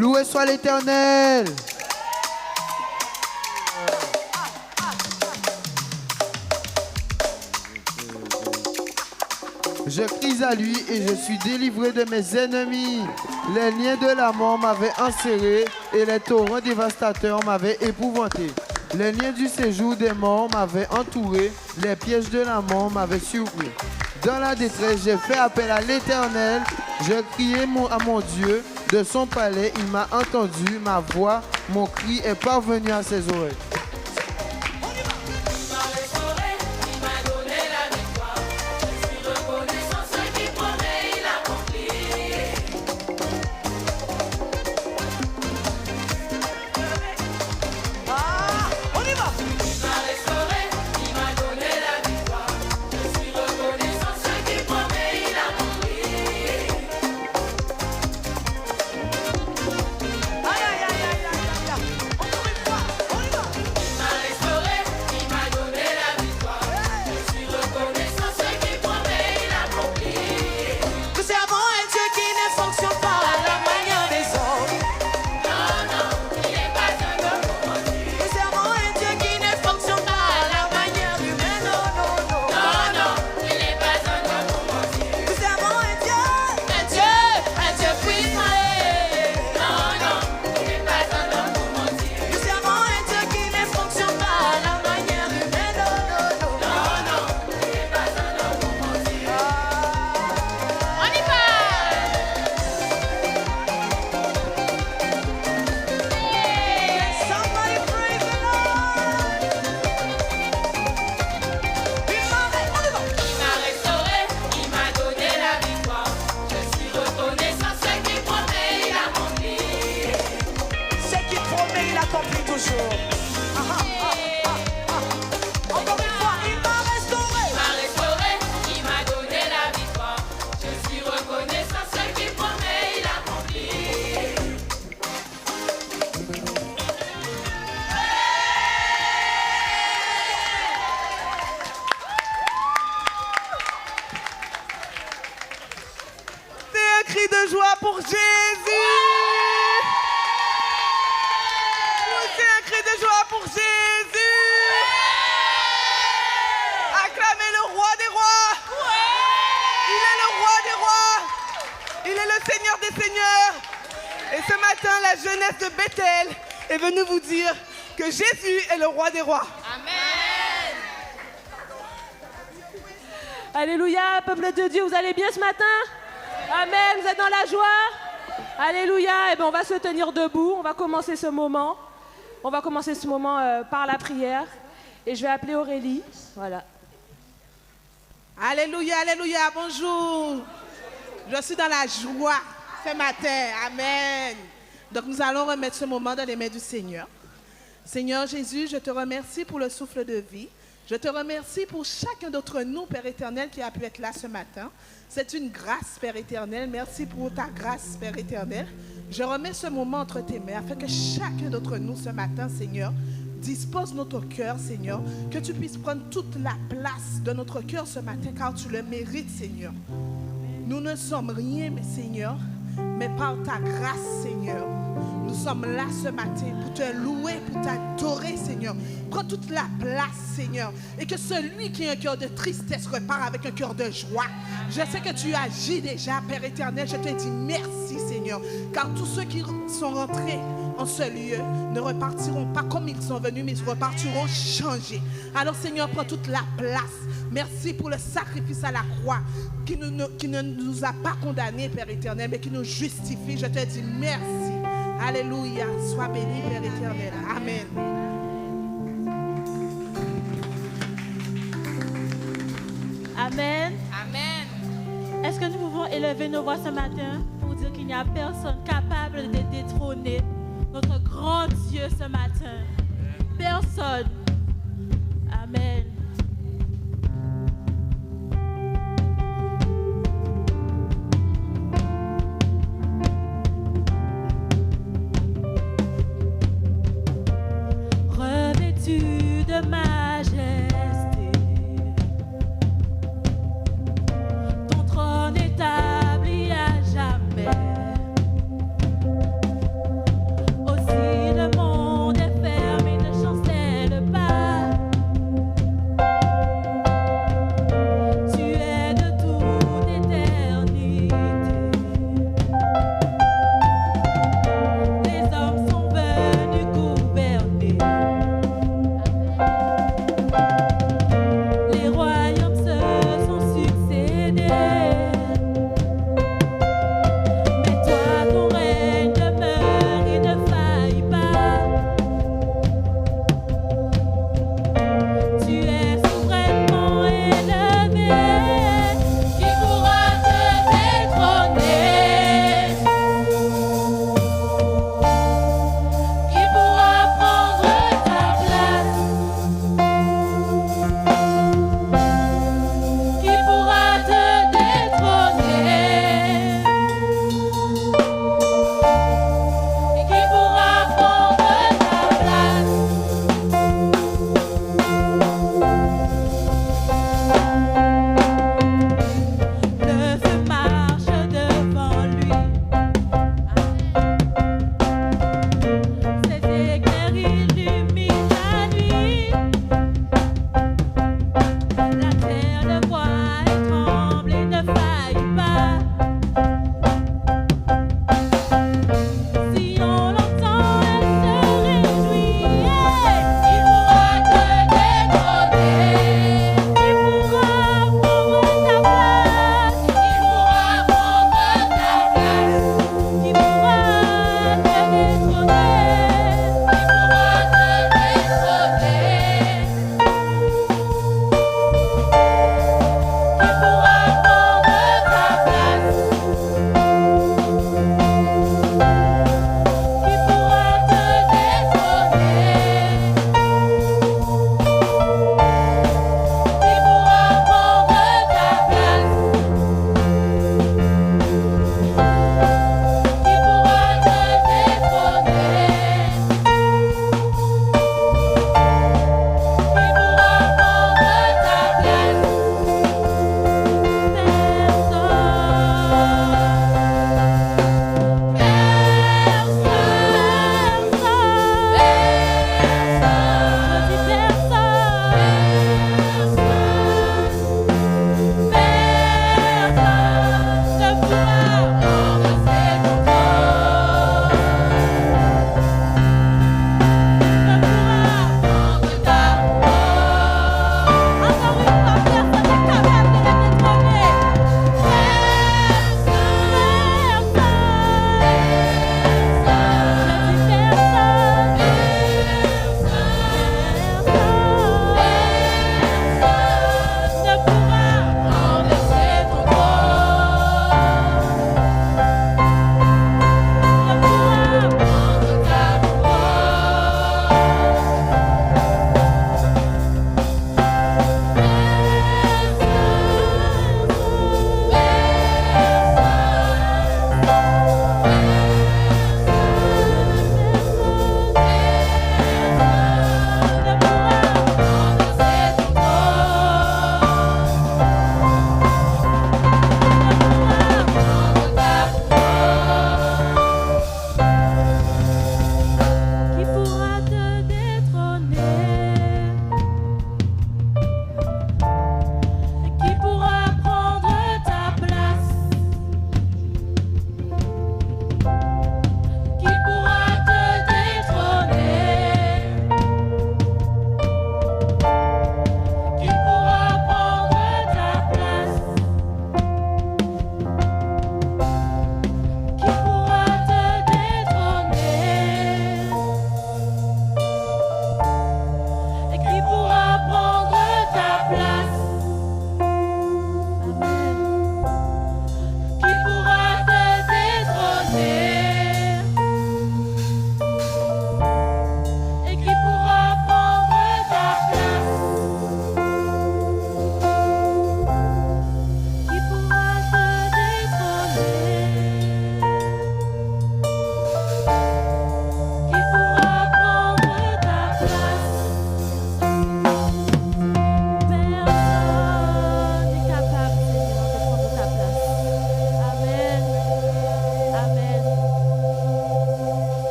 Loué soit l'Éternel. Je crie à lui et je suis délivré de mes ennemis. Les liens de la mort m'avaient enserré et les torrents dévastateurs m'avaient épouvanté. Les liens du séjour des morts m'avaient entouré, les pièges de la mort m'avaient surpris. Dans la détresse, j'ai fait appel à l'Éternel. J'ai crié à mon Dieu de son palais. Il m'a entendu, ma voix, mon cri est parvenu à ses oreilles. Jésus est le roi des rois. Amen. Alléluia, peuple de Dieu, vous allez bien ce matin? Amen, vous êtes dans la joie? Alléluia, et bien on va se tenir debout, on va commencer ce moment. On va commencer ce moment par la prière. Et je vais appeler Aurélie, voilà. Alléluia, alléluia, bonjour. Je suis dans la joie ce matin, amen. Donc nous allons remettre ce moment dans les mains du Seigneur. Seigneur Jésus, je te remercie pour le souffle de vie. Je te remercie pour chacun d'entre nous, Père éternel, qui a pu être là ce matin. C'est une grâce, Père éternel. Merci pour ta grâce, Père éternel. Je remets ce moment entre tes mains afin que chacun d'entre nous ce matin, Seigneur, dispose notre cœur, Seigneur, que tu puisses prendre toute la place de notre cœur ce matin, car tu le mérites, Seigneur. Nous ne sommes rien, mais Seigneur, mais par ta grâce, Seigneur, nous sommes là ce matin pour te louer, pour t'adorer, Seigneur. Prends toute la place, Seigneur. Et que celui qui a un cœur de tristesse repart avec un cœur de joie. Je sais que tu agis déjà, Père éternel. Je te dis merci, Seigneur. Car tous ceux qui sont rentrés en ce lieu ne repartiront pas comme ils sont venus, mais ils repartiront changés. Alors, Seigneur, prends toute la place. Merci pour le sacrifice à la croix qui ne nous a pas condamnés, Père éternel, mais qui nous justifie. Je te dis merci. Alléluia. Sois béni, Père éternel. Amen. Amen. Amen. Est-ce que nous pouvons élever nos voix ce matin pour dire qu'il n'y a personne capable de détrôner notre grand Dieu ce matin? Personne. Amen. Revêtu de majesté, ton trône établi à jamais.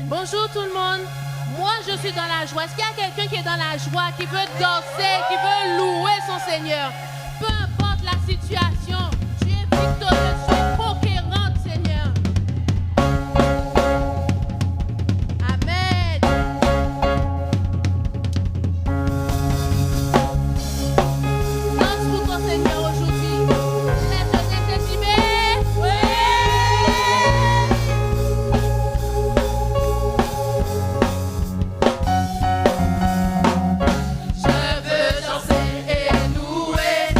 Bonjour tout le monde. Moi, je suis dans la joie. Est-ce qu'il y a quelqu'un qui est dans la joie, qui veut danser, qui veut louer son Seigneur? Peu importe la situation, tu es victorieux, tu es conquérante, Seigneur. Amen. Danse pour ton Seigneur aujourd'hui. Laisse-le t'exprimer. Je veux danser et louer.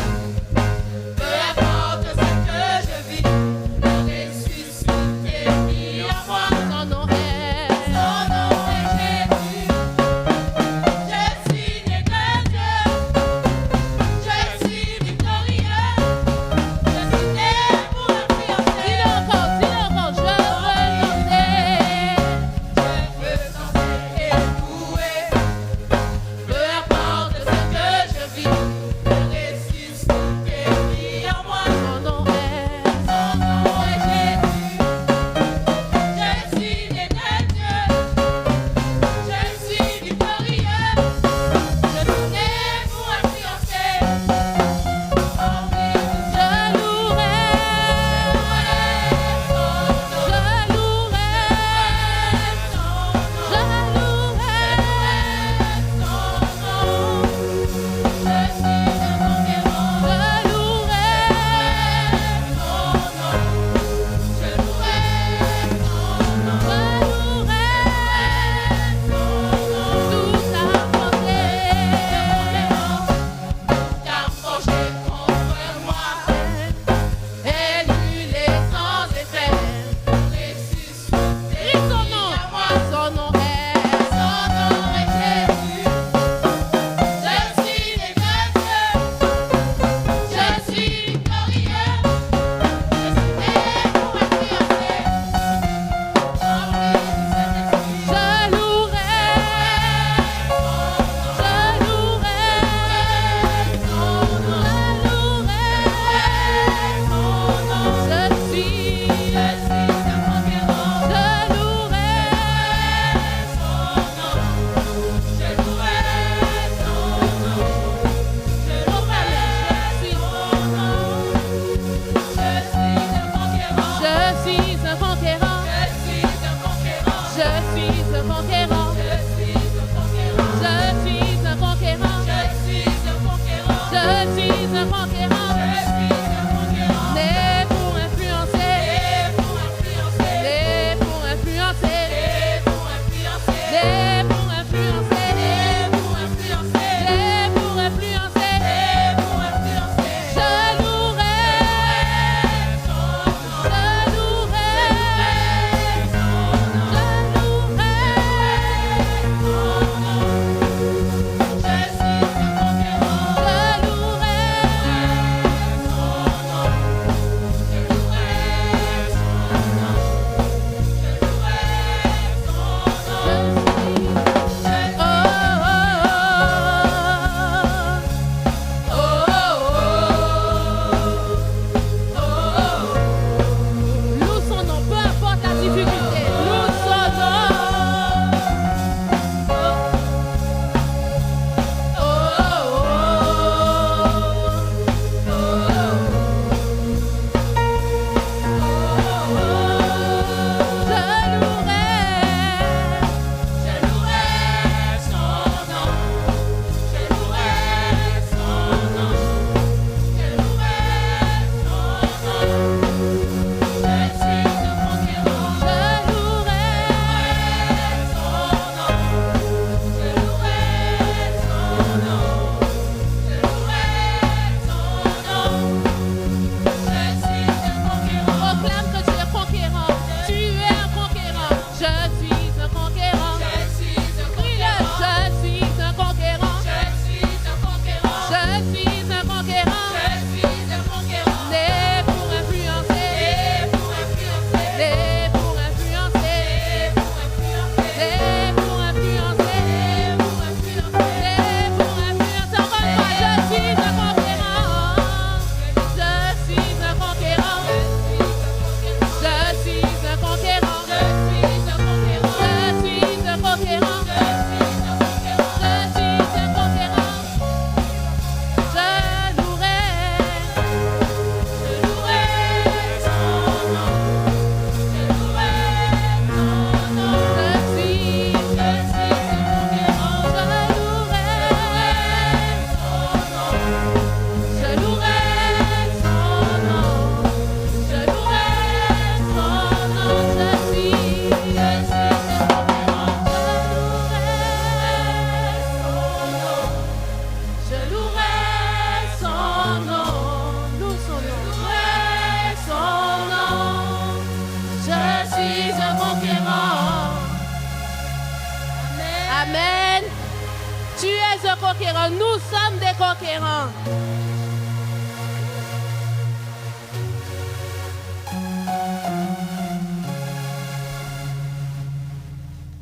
conquérants. Nous sommes des conquérants.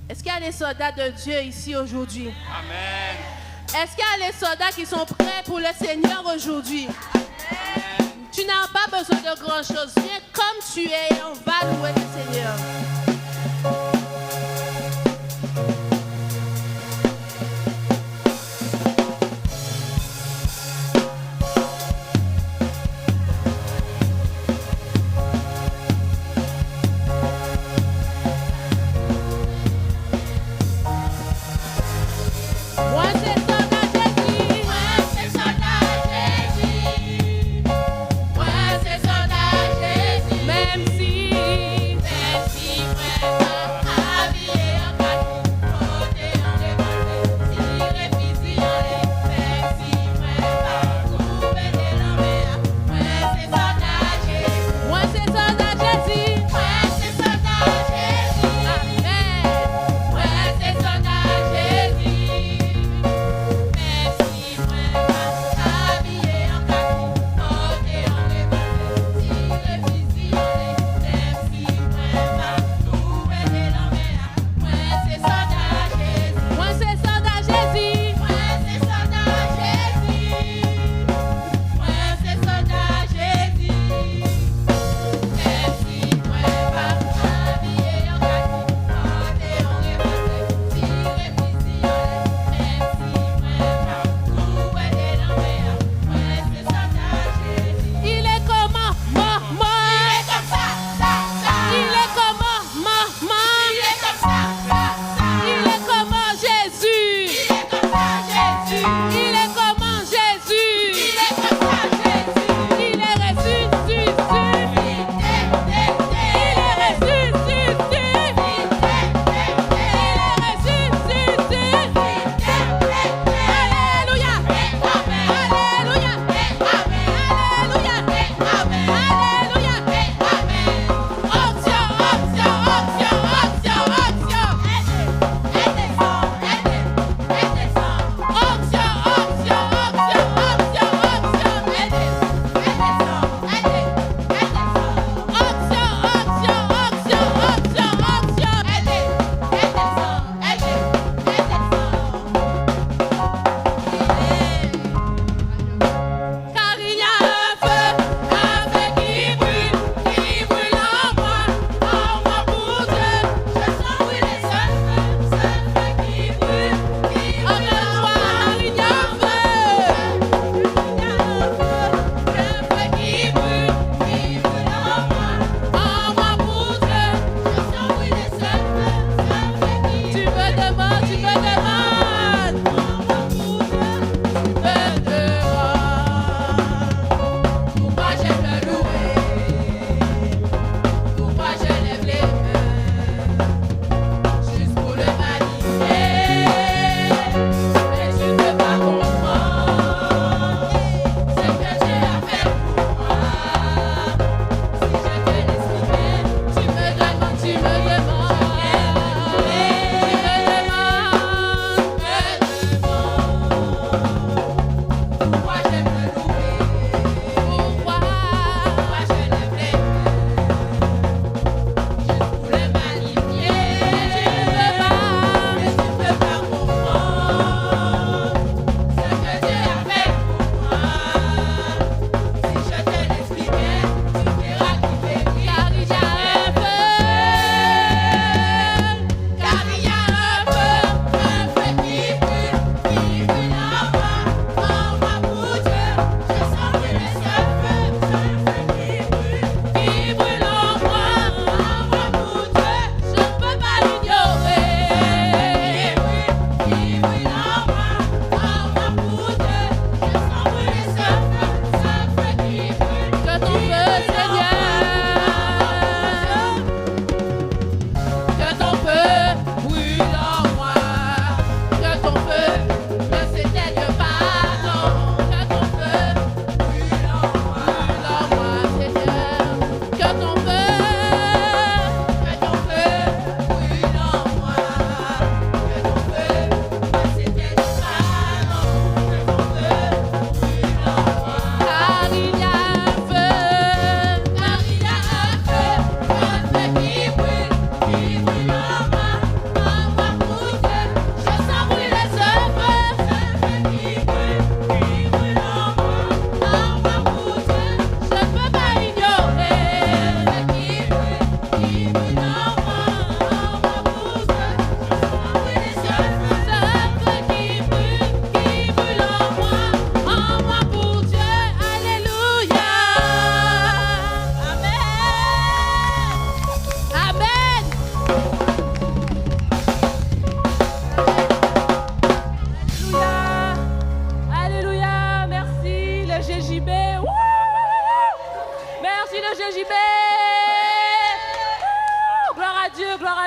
Est-ce qu'il y a des soldats de Dieu ici aujourd'hui? Amen. Est-ce qu'il y a des soldats qui sont prêts pour le Seigneur aujourd'hui? Tu n'as pas besoin de grand-chose. Viens comme tu es et on va louer le Seigneur. Moi, c'est soldat Jésus. Moi, c'est soldat Jésus. Moi, c'est soldat Jésus. Même si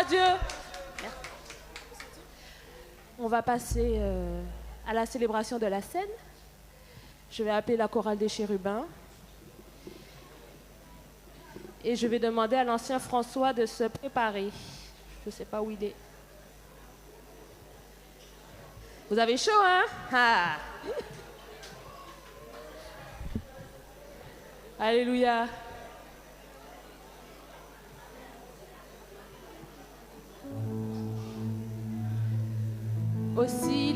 à Dieu. On va passer à la célébration de la scène. Je vais appeler la chorale des chérubins. Et je vais demander à l'ancien François de se préparer. Je ne sais pas où il est. Vous avez chaud, hein? Ah. Alléluia. Aussi,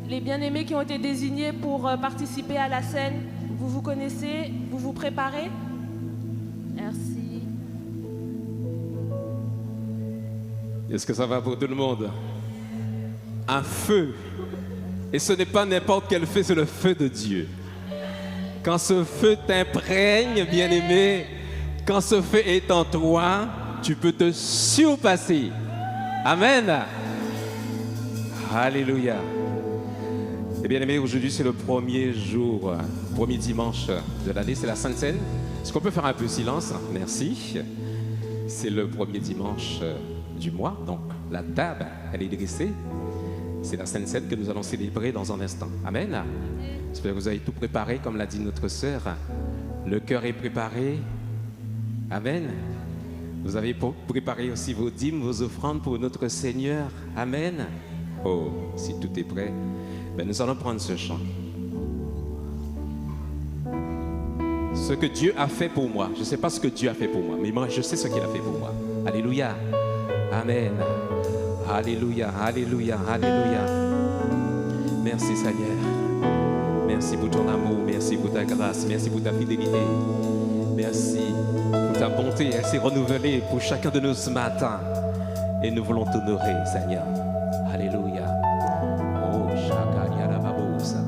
les bien-aimés qui ont été désignés pour participer à la scène, vous vous connaissez, vous vous préparez? Merci. Est-ce que ça va pour tout le monde? Un feu. Et ce n'est pas n'importe quel feu, c'est le feu de Dieu. Quand ce feu t'imprègne, bien-aimé, quand ce feu est en toi, tu peux te surpasser. Amen. Alléluia. Et bien aimé, aujourd'hui c'est le premier jour, premier dimanche de l'année, c'est la Sainte Seine. Est-ce qu'on peut faire un peu silence? Merci. C'est le premier dimanche du mois, donc la table, elle est dressée. C'est la Sainte Seine que nous allons célébrer dans un instant. Amen. J'espère que vous avez tout préparé, comme l'a dit notre sœur. Le cœur est préparé. Amen. Vous avez préparé aussi vos dîmes, vos offrandes pour notre Seigneur. Amen. Oh, si tout est prêt, ben nous allons prendre ce chant. Ce que Dieu a fait pour moi. Je ne sais pas ce que Dieu a fait pour moi, mais moi, je sais ce qu'il a fait pour moi. Alléluia. Amen. Alléluia, alléluia, alléluia. Merci Seigneur. Merci pour ton amour, merci pour ta grâce, merci pour ta fidélité. Merci pour ta bonté. Elle s'est renouvelée pour chacun de nous ce matin. Et nous voulons t'honorer, Seigneur. Alléluia. Oh, Shakaria la Babosa.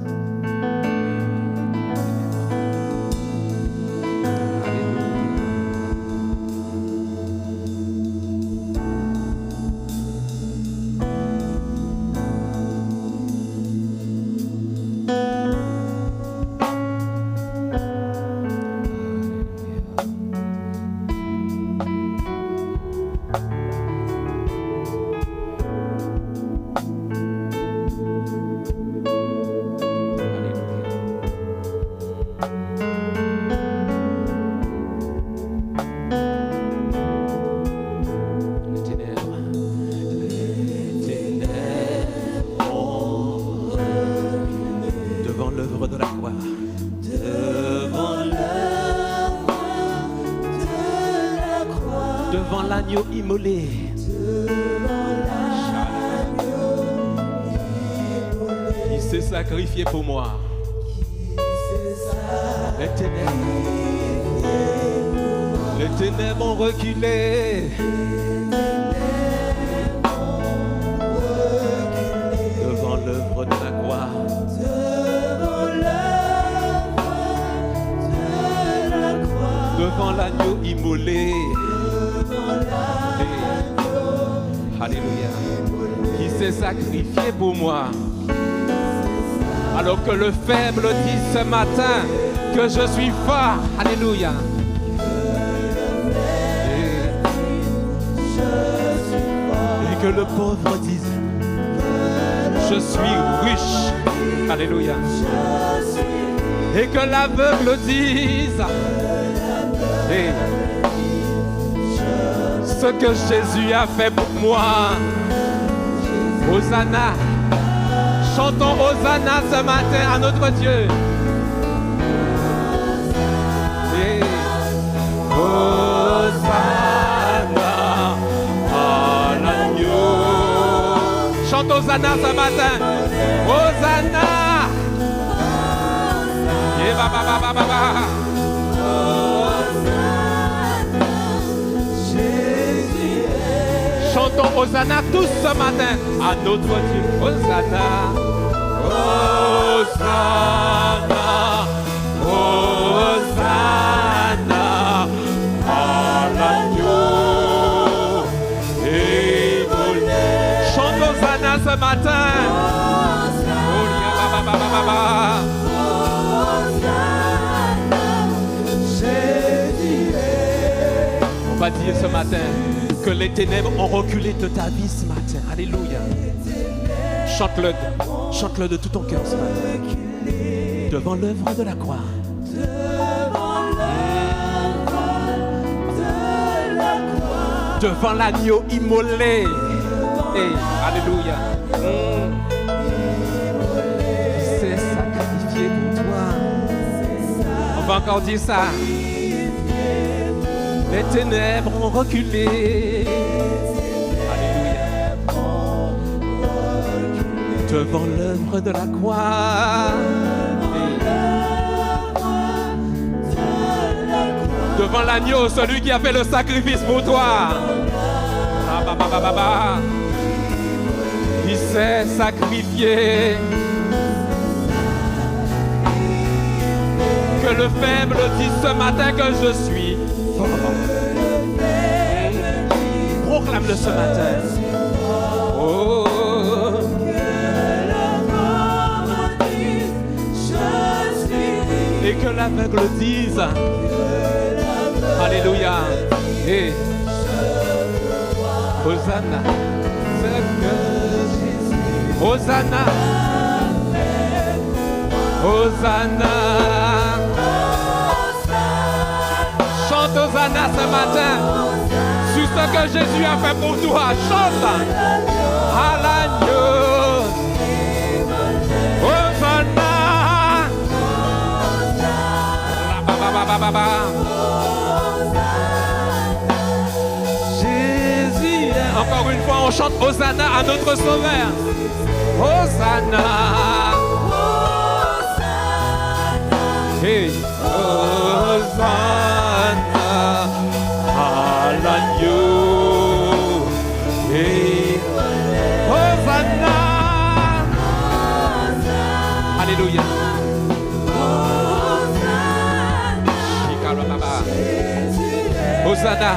Immolé. Qui s'est sacrifié pour moi. Les ténèbres ont reculé. Devant l'œuvre de la croix. Devant l'agneau immolé. Alléluia. Qui s'est sacrifié pour moi. Alors que le faible dit ce matin que je suis fort. Alléluia. Et que le pauvre dise je suis riche. Alléluia. Et que l'aveugle dise ce que Jésus a fait pour moi. Hosanna. Chantons Hosanna ce matin à notre Dieu. Et Hosanna à l'agneau. Chantons Hosanna ce matin. Hosanna. Et ba ba ba ba ba ba. Chantons Hosanna tous ce matin à notre Dieu. Hosanna, Hosanna, Hosanna à l'agneau immolé. Chantons Hosanna ce matin. On va dire ce matin. Que les ténèbres ont reculé de ta vie ce matin. Alléluia. Chante-le de tout ton cœur ce matin. Devant l'œuvre de la croix. Devant l'agneau immolé. Hey, alléluia. C'est sacrifié pour toi. On va encore dire ça. Les ténèbres ont reculé. Alléluia. Devant l'œuvre de la croix. Devant l'agneau, celui qui a fait le sacrifice pour toi. Il s'est sacrifié. Que le faible dise ce matin que je suis fort. Proclame-le ce matin. Oh. Et que l'aveugle dise. Alléluia. Et Hosanna. Hosanna. Hosanna. Chante Hosanna ce matin. Sur ce que Jésus a fait pour toi. Chante. À l'agneau. Hosanna. Jésus. Encore une fois, on chante Hosanna à notre Sauveur. Hosanna. Hey. Hosanna à l'agneau. Hey. Hosanna. Alléluia. Hosanna.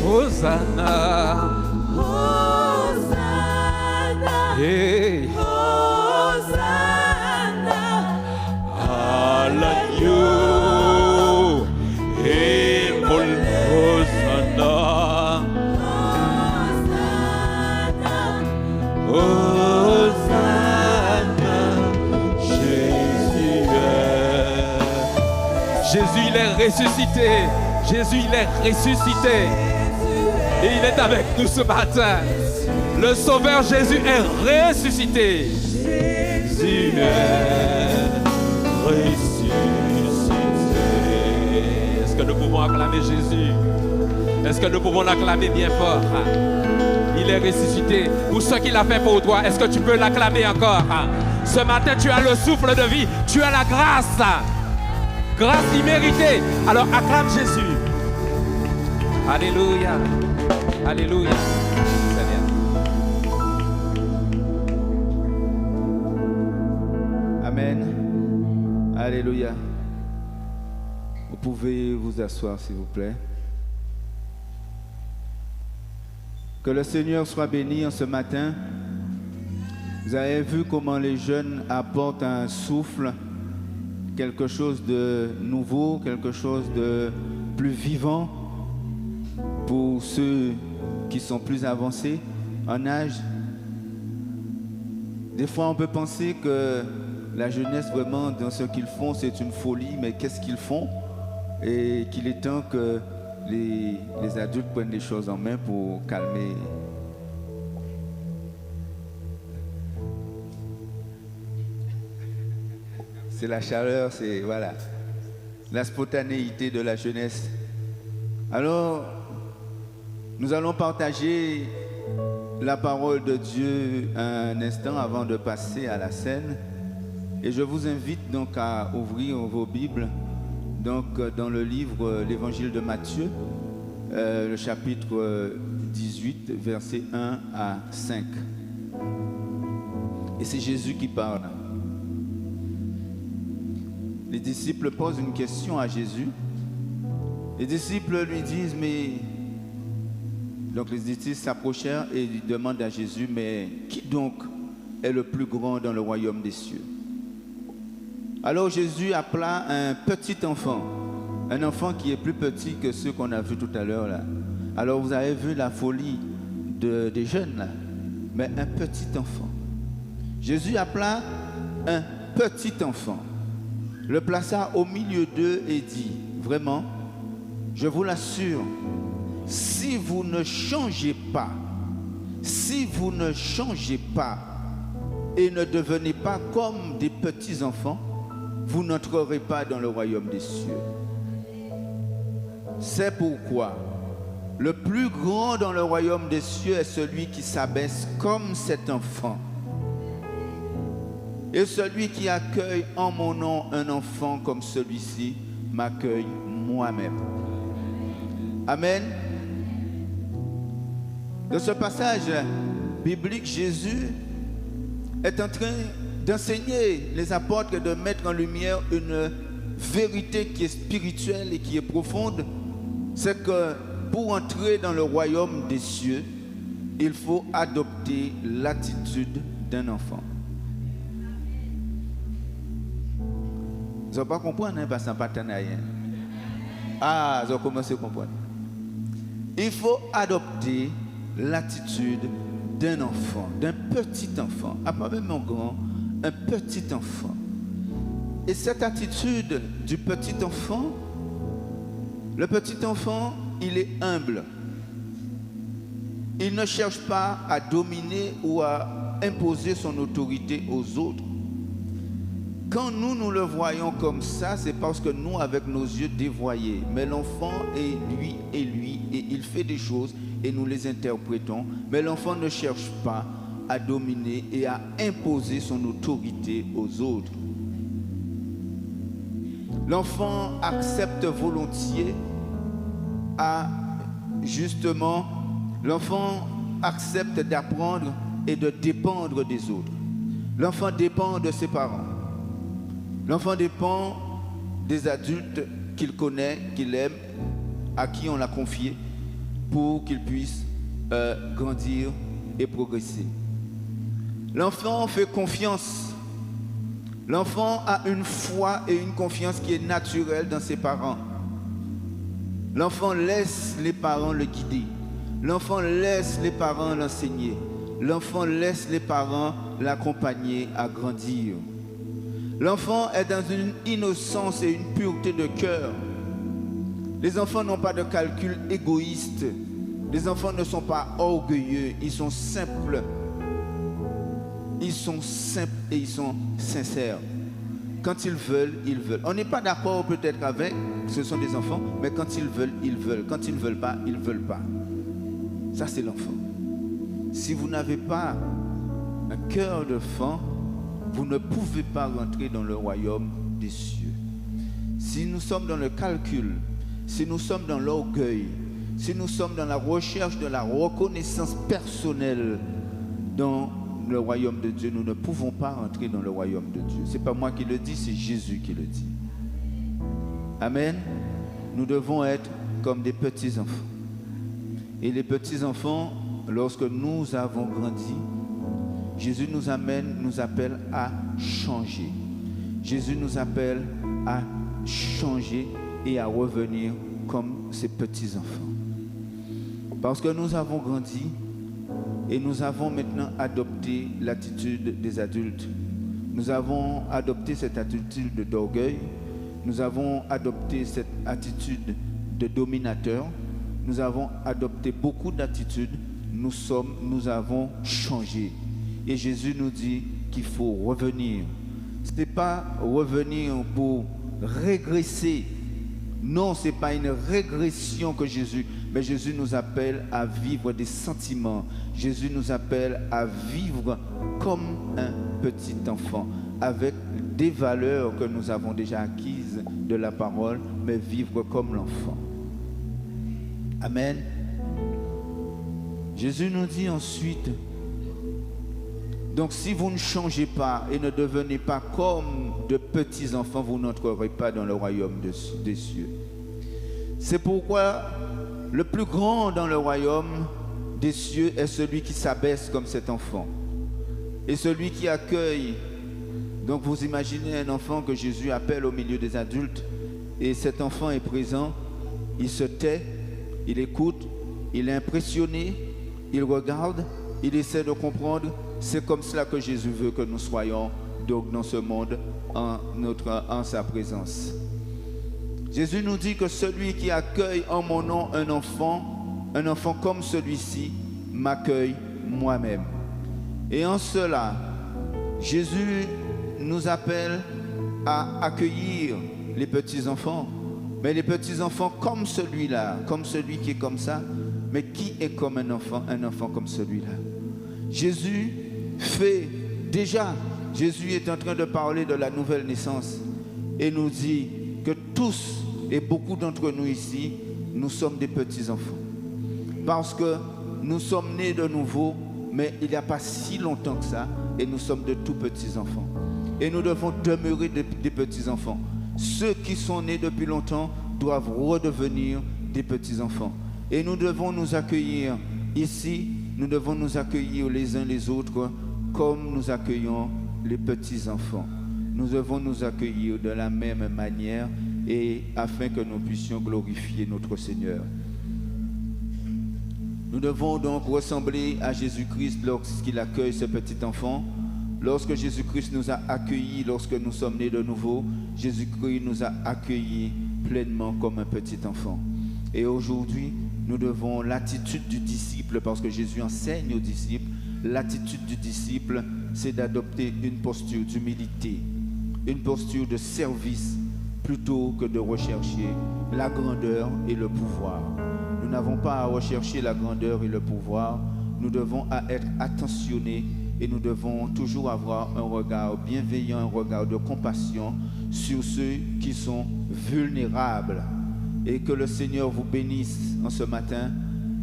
Hosanna. Hey. À l'agneau. Et Hosanna. Hosanna. Jésus, il est ressuscité. Jésus, il est ressuscité. Et il est avec nous ce matin. Le Sauveur Jésus est ressuscité. Jésus est ressuscité. Est-ce que nous pouvons acclamer Jésus? Est-ce que nous pouvons l'acclamer bien fort? Il est ressuscité. Pour ce qu'il a fait pour toi, est-ce que tu peux l'acclamer encore? Ce matin, tu as le souffle de vie. Tu as la grâce. Grâce imméritée. Alors acclame Jésus. Alléluia. Alléluia. Seigneur. Amen. Alléluia. Vous pouvez vous asseoir, s'il vous plaît. Que le Seigneur soit béni en ce matin. Vous avez vu comment les jeunes apportent un souffle, quelque chose de nouveau, quelque chose de plus vivant pour ceux qui sont plus avancés en âge. Des fois, on peut penser que la jeunesse, vraiment, dans ce qu'ils font, c'est une folie, mais qu'est-ce qu'ils font? Et qu'il est temps que les adultes prennent les choses en main pour calmer. C'est la chaleur, c'est voilà, la spontanéité de la jeunesse. Alors, nous allons partager la parole de Dieu un instant avant de passer à la scène. Et je vous invite donc à ouvrir vos Bibles donc, dans le livre l'Évangile de Matthieu, le chapitre 18, versets 1 à 5. Et c'est Jésus qui parle. Les disciples posent une question à Jésus. Les disciples lui disent, mais... Donc les disciples s'approchèrent et lui demandent à Jésus, mais qui donc est le plus grand dans le royaume des cieux? Alors Jésus appela un petit enfant Un enfant qui est plus petit que ceux qu'on a vus tout à l'heure là. Alors vous avez vu la folie des jeunes là. Mais un petit enfant. Jésus appela un petit enfant. Le plaça au milieu d'eux et dit, vraiment, je vous l'assure, si vous ne changez pas, et ne devenez pas comme des petits enfants, vous n'entrerez pas dans le royaume des cieux. C'est pourquoi le plus grand dans le royaume des cieux est celui qui s'abaisse comme cet enfant. Et celui qui accueille en mon nom un enfant comme celui-ci m'accueille moi-même. Amen. Dans ce passage biblique, Jésus est en train d'enseigner les apôtres et de mettre en lumière une vérité qui est spirituelle et qui est profonde. C'est que pour entrer dans le royaume des cieux, il faut adopter l'attitude d'un enfant. Vous n'avez pas compris, hein, parce que pas rien. Ah, vous avez commencé à comprendre. Il faut adopter l'attitude d'un enfant, d'un petit enfant, pas même un grand, un petit enfant. Et cette attitude du petit enfant, le petit enfant, il est humble. Il ne cherche pas à dominer ou à imposer son autorité aux autres. Quand nous le voyons comme ça, c'est parce que nous, avec nos yeux dévoyés, mais l'enfant est lui, et il fait des choses et nous les interprétons, mais l'enfant ne cherche pas à dominer et à imposer son autorité aux autres. L'enfant accepte volontiers l'enfant accepte d'apprendre et de dépendre des autres. L'enfant dépend de ses parents. L'enfant dépend des adultes qu'il connaît, qu'il aime, à qui on l'a confié pour qu'il puisse grandir et progresser. L'enfant fait confiance. L'enfant a une foi et une confiance qui est naturelle dans ses parents. L'enfant laisse les parents le guider. L'enfant laisse les parents l'enseigner. L'enfant laisse les parents l'accompagner à grandir. L'enfant est dans une innocence et une pureté de cœur. Les enfants n'ont pas de calcul égoïste. Les enfants ne sont pas orgueilleux. Ils sont simples. Ils sont simples et ils sont sincères. Quand ils veulent, ils veulent. On n'est pas d'accord peut-être avec, ce sont des enfants, mais quand ils veulent, ils veulent. Quand ils ne veulent pas, ils ne veulent pas. Ça, c'est l'enfant. Si vous n'avez pas un cœur d'enfant, vous ne pouvez pas rentrer dans le royaume des cieux. Si nous sommes dans le calcul, si nous sommes dans l'orgueil, si nous sommes dans la recherche de la reconnaissance personnelle dans le royaume de Dieu, nous ne pouvons pas rentrer dans le royaume de Dieu. Ce n'est pas moi qui le dis, c'est Jésus qui le dit. Amen. Nous devons être comme des petits-enfants. Et les petits-enfants, lorsque nous avons grandi, Jésus nous appelle à changer. Jésus nous appelle à changer et à revenir comme ces petits-enfants. Parce que nous avons grandi et nous avons maintenant adopté l'attitude des adultes. Nous avons adopté cette attitude d'orgueil. Nous avons adopté cette attitude de dominateur. Nous avons adopté beaucoup d'attitudes. Nous avons changé. Et Jésus nous dit qu'il faut revenir. Ce n'est pas revenir pour régresser. Non, ce n'est pas une régression que Jésus, mais Jésus nous appelle à vivre des sentiments. Jésus nous appelle à vivre comme un petit enfant, avec des valeurs que nous avons déjà acquises de la parole, mais vivre comme l'enfant. Amen. Jésus nous dit ensuite, donc si vous ne changez pas et ne devenez pas comme de petits enfants, vous n'entrerez pas dans le royaume des cieux. C'est pourquoi le plus grand dans le royaume des cieux est celui qui s'abaisse comme cet enfant. Et celui qui accueille, donc vous imaginez un enfant que Jésus appelle au milieu des adultes Et cet enfant est présent, il se tait, il écoute, il est impressionné, il regarde, il essaie de comprendre. C'est comme cela que Jésus veut que nous soyons donc dans ce monde en sa présence. Jésus nous dit que celui qui accueille en mon nom un enfant comme celui-ci, m'accueille moi-même. Et en cela, Jésus nous appelle à accueillir les petits-enfants, mais les petits-enfants comme celui-là, comme celui qui est comme ça, mais qui est comme un enfant comme celui-là. Jésus est en train de parler de la nouvelle naissance et nous dit que tous et beaucoup d'entre nous ici, nous sommes des petits-enfants. Parce que nous sommes nés de nouveau, mais il n'y a pas si longtemps que ça, et nous sommes de tout petits-enfants. Et nous devons demeurer des petits-enfants. Ceux qui sont nés depuis longtemps doivent redevenir des petits-enfants. Et nous devons nous accueillir ici, nous devons nous accueillir les uns les autres comme nous accueillons les petits-enfants. Nous devons nous accueillir de la même manière et afin que nous puissions glorifier notre Seigneur. Nous devons donc ressembler à Jésus-Christ lorsqu'il accueille ce petit enfant. Lorsque Jésus-Christ nous a accueillis, lorsque nous sommes nés de nouveau, Jésus-Christ nous a accueillis pleinement comme un petit enfant. Et aujourd'hui, nous devons l'attitude du disciple, parce que Jésus enseigne aux disciples, l'attitude du disciple, c'est d'adopter une posture d'humilité, une posture de service, plutôt que de rechercher la grandeur et le pouvoir. Nous n'avons pas à rechercher la grandeur et le pouvoir, nous devons être attentionnés et nous devons toujours avoir un regard bienveillant, un regard de compassion sur ceux qui sont vulnérables. Et que le Seigneur vous bénisse en ce matin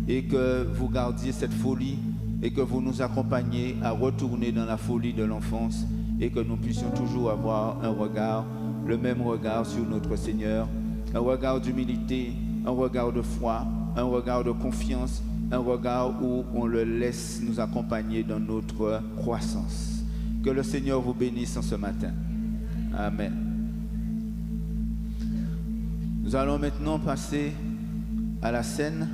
et que vous gardiez cette folie et que vous nous accompagniez à retourner dans la folie de l'enfance et que nous puissions toujours avoir un regard, le même regard sur notre Seigneur, un regard d'humilité, un regard de foi, un regard de confiance, un regard où on le laisse nous accompagner dans notre croissance. Que le Seigneur vous bénisse en ce matin. Amen. Nous allons maintenant passer à la scène.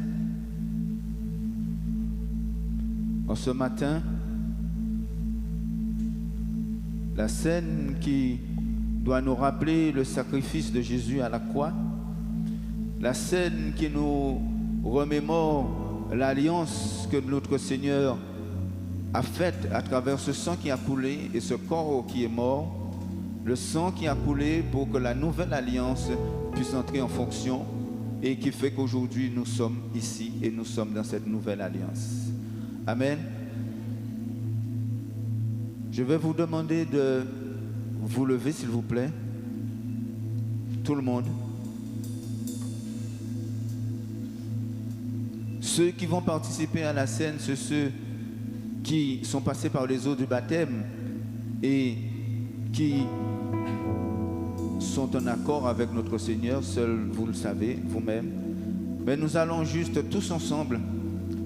En ce matin, la scène qui doit nous rappeler le sacrifice de Jésus à la croix, la scène qui nous remémore l'alliance que notre Seigneur a faite à travers ce sang qui a coulé et ce corps qui est mort, le sang qui a coulé pour que la nouvelle alliance puisse entrer en fonction et qui fait qu'aujourd'hui nous sommes ici et nous sommes dans cette nouvelle alliance. Amen. Je vais vous demander de vous lever s'il vous plaît. Tout le monde. Ceux qui vont participer à la scène, c'est ceux qui sont passés par les eaux du baptême et qui sont en accord avec notre Seigneur, seul vous le savez, vous-même. Mais nous allons juste tous ensemble,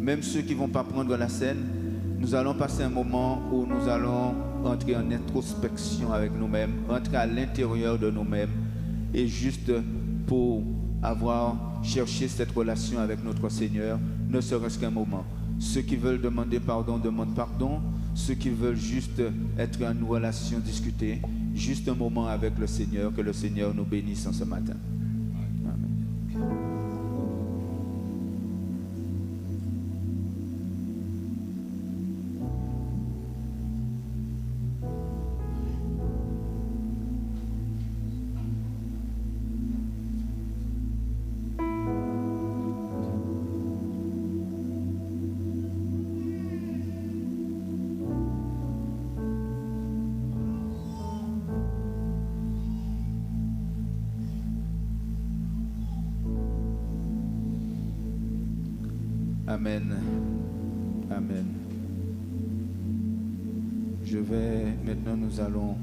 même ceux qui ne vont pas prendre la scène, nous allons passer un moment où nous allons entrer en introspection avec nous-mêmes, entrer à l'intérieur de nous-mêmes et juste pour avoir cherché cette relation avec notre Seigneur, ne serait-ce qu'un moment. Ceux qui veulent demander pardon, demandent pardon. Ceux qui veulent juste être en relation, discuter, juste un moment avec le Seigneur, que le Seigneur nous bénisse en ce matin. Amen. Amen. Amen. Maintenant nous allons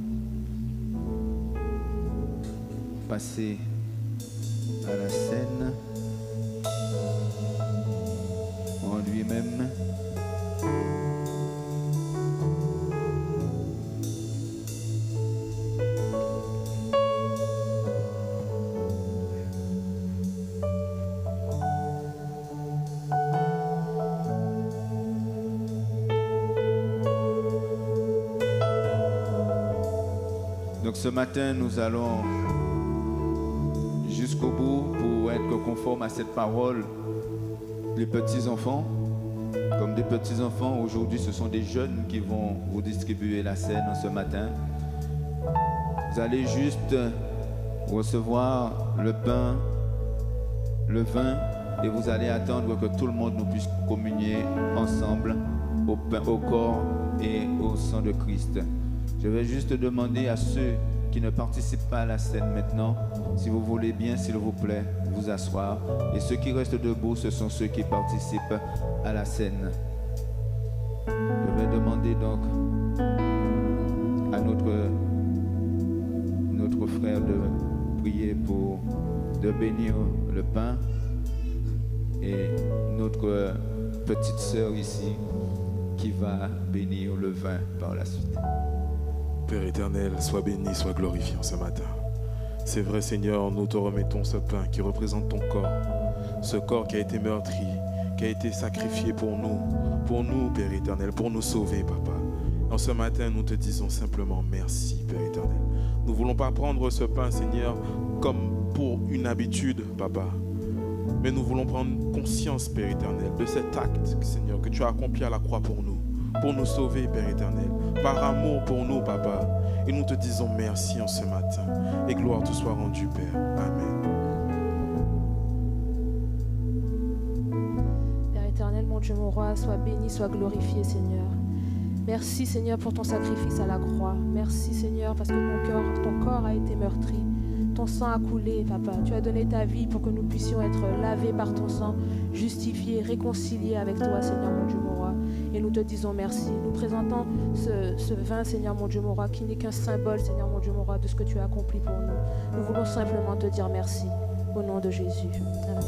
passer à la scène en lui-même. Donc ce matin, nous allons jusqu'au bout pour être conforme à cette parole. Les petits-enfants, comme des petits-enfants, aujourd'hui ce sont des jeunes qui vont vous distribuer la scène ce matin. Vous allez juste recevoir le pain, le vin, et vous allez attendre que tout le monde nous puisse communier ensemble au pain, au corps et au sang de Christ. Je vais juste demander à ceux qui ne participent pas à la scène maintenant, si vous voulez bien, s'il vous plaît, vous asseoir. Et ceux qui restent debout, ce sont ceux qui participent à la scène. Je vais demander donc à notre frère de prier de bénir le pain, et notre petite sœur ici qui va bénir le vin par la suite. Père éternel, sois béni, sois glorifié ce matin. C'est vrai, Seigneur, nous te remettons ce pain qui représente ton corps, ce corps qui a été meurtri, qui a été sacrifié pour nous, Père éternel, pour nous sauver, Papa. En ce matin, nous te disons simplement merci, Père éternel. Nous ne voulons pas prendre ce pain, Seigneur, comme pour une habitude, Papa. Mais nous voulons prendre conscience, Père éternel, de cet acte, Seigneur, que tu as accompli à la croix pour nous sauver, Père éternel, par amour pour nous, Papa. Et nous te disons merci en ce matin. Et gloire te soit rendue, Père. Amen. Père éternel, mon Dieu, mon roi, sois béni, sois glorifié, Seigneur. Merci, Seigneur, pour ton sacrifice à la croix. Merci, Seigneur, parce que ton corps a été meurtri. Ton sang a coulé, Papa. Tu as donné ta vie pour que nous puissions être lavés par ton sang, justifiés, réconciliés avec toi, Seigneur, mon Dieu, mon roi. Et nous te disons merci. Nous présentons ce vin, Seigneur, mon Dieu, mon roi, qui n'est qu'un symbole, Seigneur, mon Dieu, mon roi, de ce que tu as accompli pour nous. Nous voulons simplement te dire merci. Au nom de Jésus. Amen.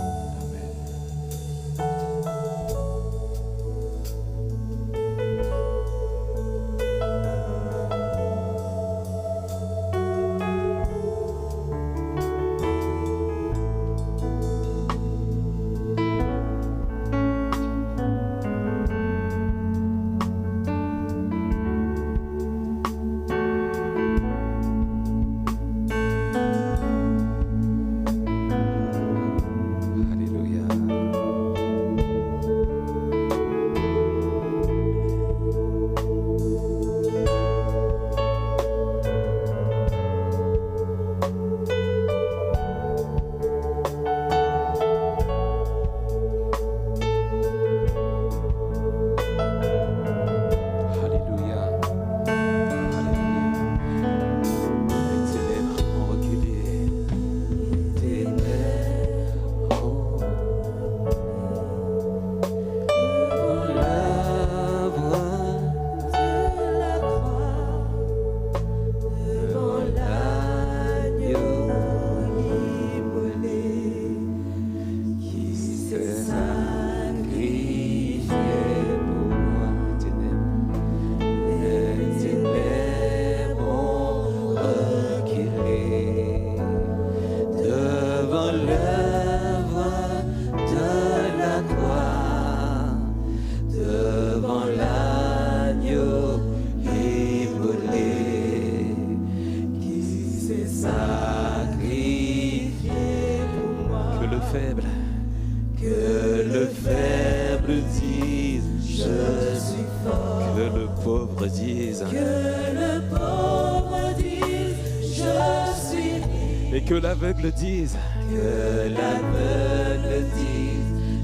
Que l'aveugle dise,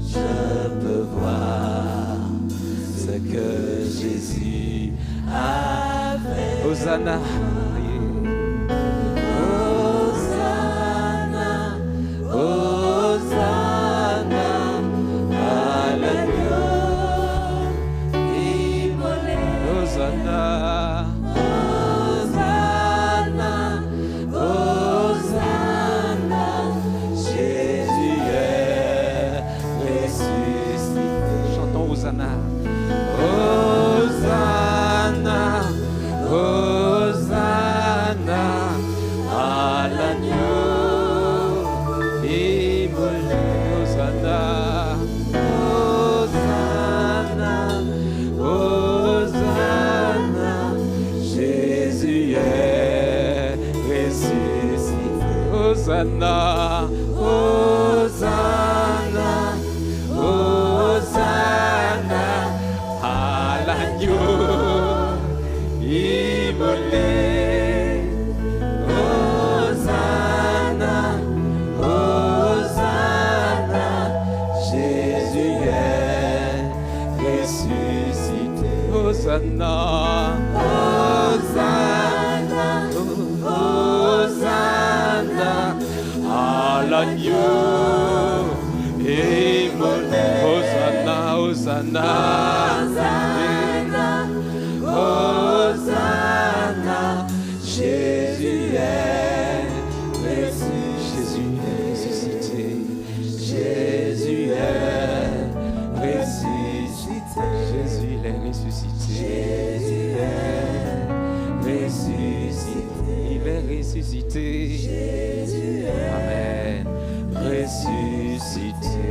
je peux voir ce que Jésus a fait. Hosanna. Hosanna, Hosanna, à l'agneau immolé. Hosanna. Hosanna, Hosanna, Hosanna, à l'agneau immolé. Hosanna, Hosanna, Jésus est ressuscité. Hosanna, Hosanna, Hosanna, à l'agneau immolé. Hosanna, Hosanna, Hosanna, Jésus est ressuscité. Jésus est ressuscité. Jésus est ressuscité. Jésus est ressuscité. Il est ressuscité. Jésus est Amen. Ressuscité.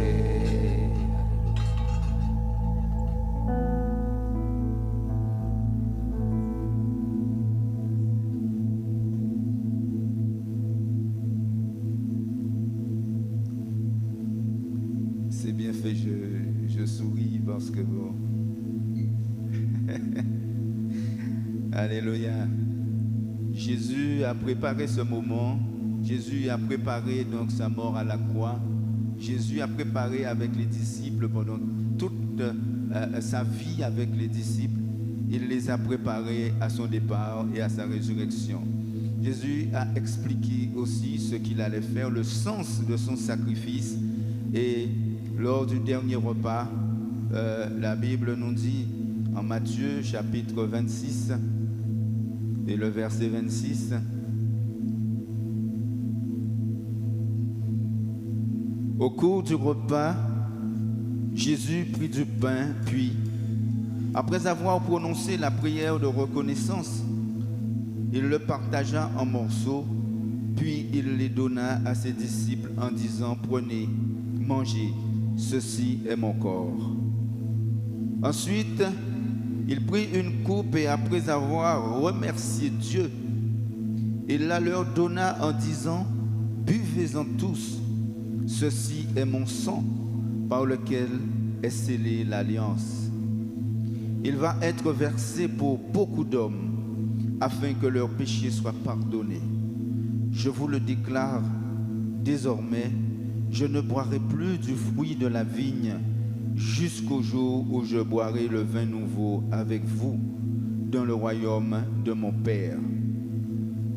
C'est bien fait, je souris parce que bon. Alléluia. Jésus a préparé ce moment. Jésus a préparé donc sa mort à la croix. Jésus a préparé avec les disciples pendant toute sa vie avec les disciples. Il les a préparés à son départ et à sa résurrection. Jésus a expliqué aussi ce qu'il allait faire, le sens de son sacrifice. Et lors du dernier repas, la Bible nous dit en Matthieu chapitre 26 et le verset 26, au cours du repas, Jésus prit du pain, puis, après avoir prononcé la prière de reconnaissance, il le partagea en morceaux, puis il les donna à ses disciples en disant, prenez, mangez, ceci est mon corps. Ensuite, il prit une coupe et après avoir remercié Dieu, il la leur donna en disant, buvez-en tous, ceci est mon sang par lequel est scellée l'alliance. Il va être versé pour beaucoup d'hommes afin que leurs péchés soient pardonnés. Je vous le déclare, désormais, je ne boirai plus du fruit de la vigne jusqu'au jour où je boirai le vin nouveau avec vous dans le royaume de mon Père.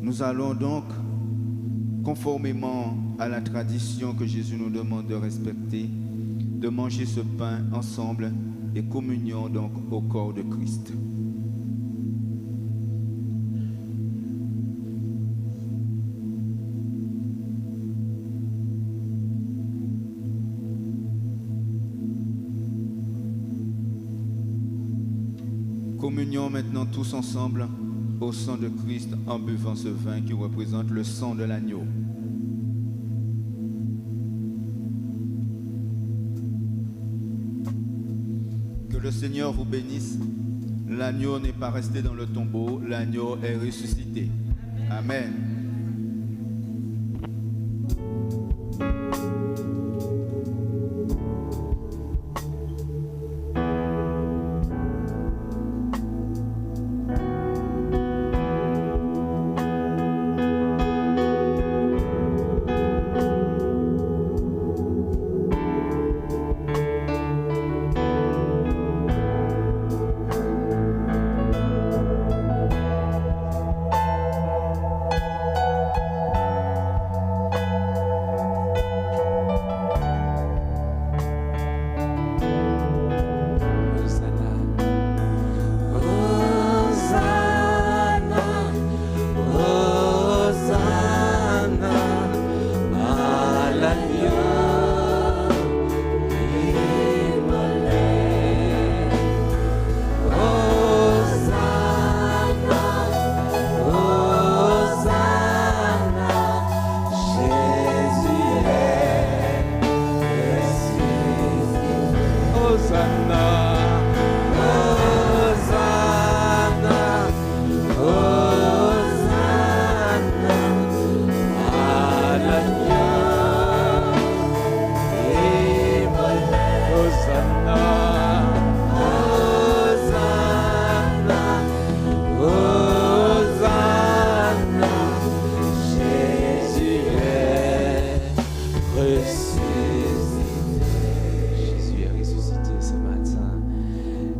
Nous allons donc, conformément à la tradition que Jésus nous demande de respecter, de manger ce pain ensemble et communion donc au corps de Christ. Communion maintenant tous ensemble au sang de Christ en buvant ce vin qui représente le sang de l'agneau. Que le Seigneur vous bénisse. L'agneau n'est pas resté dans le tombeau, l'agneau est ressuscité. Amen.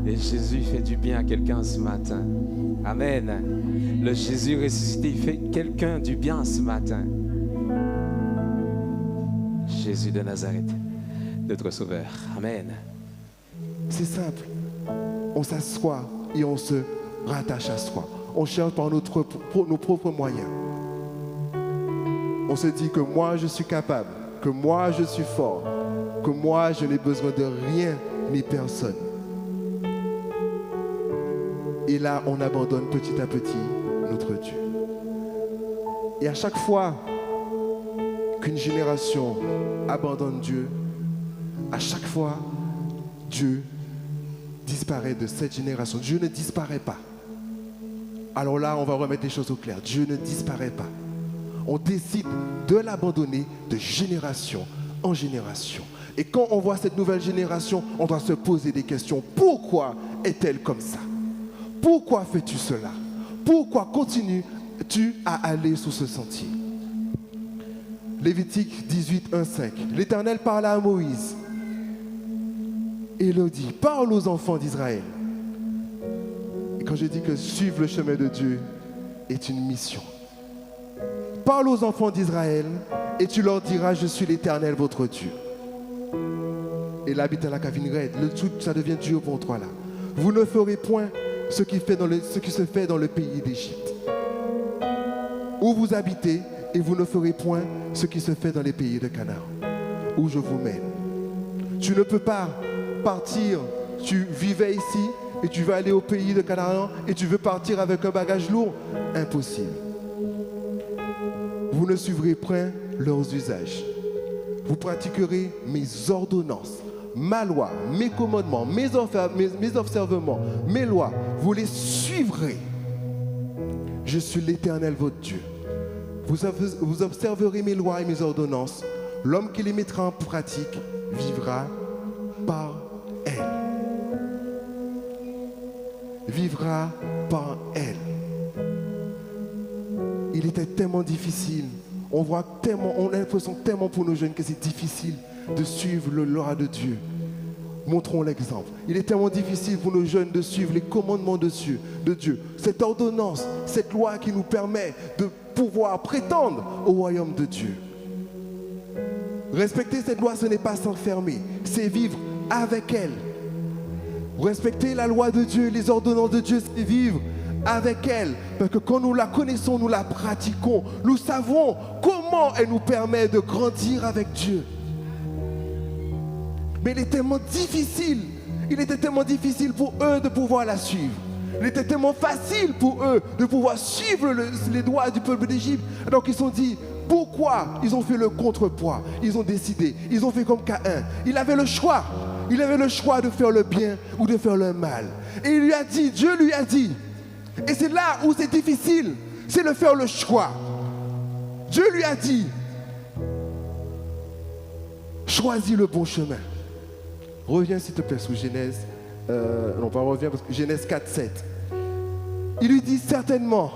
Et Jésus fait du bien à quelqu'un ce matin. Amen. Le Jésus ressuscité, il fait quelqu'un du bien ce matin. Jésus de Nazareth, notre Sauveur. Amen. C'est simple. On s'assoit et on se rattache à soi. On cherche par nos propres moyens. On se dit que moi je suis capable, que moi je suis fort, que moi je n'ai besoin de rien ni personne. Et là, on abandonne petit à petit notre Dieu. Et à chaque fois qu'une génération abandonne Dieu, à chaque fois, Dieu disparaît de cette génération. Dieu ne disparaît pas. Alors là, on va remettre les choses au clair. Dieu ne disparaît pas. On décide de l'abandonner de génération en génération. Et quand on voit cette nouvelle génération, on doit se poser des questions. Pourquoi est-elle comme ça? Pourquoi fais-tu cela? Pourquoi continues-tu à aller sur ce sentier? Lévitique 18, 1, 5. L'Éternel parla à Moïse et leur dit, parle aux enfants d'Israël. Et quand je dis que suivre le chemin de Dieu est une mission, parle aux enfants d'Israël et tu leur diras, je suis l'Éternel votre Dieu. Et là, la Kavinred, le tout, ça devient Dieu pour toi là. Vous ne ferez point ce qui se fait dans le pays d'Égypte, où vous habitez, et vous ne ferez point ce qui se fait dans les pays de Canaan, où je vous mène. Tu ne peux pas partir, tu vivais ici, et tu vas aller au pays de Canaan, et tu veux partir avec un bagage lourd. Impossible. Vous ne suivrez point leurs usages. Vous pratiquerez mes ordonnances, ma loi, mes commandements, mes observements, mes lois. Vous les suivrez. Je suis l'Éternel votre Dieu. Vous observerez mes lois et mes ordonnances. L'homme qui les mettra en pratique vivra par elles. Vivra par elles. Il était tellement difficile. On a l'impression tellement pour nos jeunes que c'est difficile de suivre le loi de Dieu. Montrons l'exemple. Il est tellement difficile pour nos jeunes de suivre les commandements de Dieu. Cette ordonnance, cette loi qui nous permet de pouvoir prétendre au royaume de Dieu. Respecter cette loi, ce n'est pas s'enfermer, c'est vivre avec elle. Respecter la loi de Dieu, les ordonnances de Dieu, c'est vivre avec elle. Parce que quand nous la connaissons, nous la pratiquons. Nous savons comment elle nous permet de grandir avec Dieu. Mais il était tellement difficile pour eux de pouvoir la suivre. Il était tellement facile pour eux de pouvoir suivre les lois du peuple d'Égypte. Donc ils se sont dit, pourquoi ils ont fait le contrepoids? Ils ont décidé, ils ont fait comme Caïn. Il avait le choix. Il avait le choix de faire le bien ou de faire le mal. Et il lui a dit, Dieu lui a dit, et c'est là où c'est difficile, c'est de faire le choix. Dieu lui a dit, choisis le bon chemin. Reviens s'il te plaît sous Genèse, non pas reviens parce que Genèse 4, 7. Il lui dit certainement,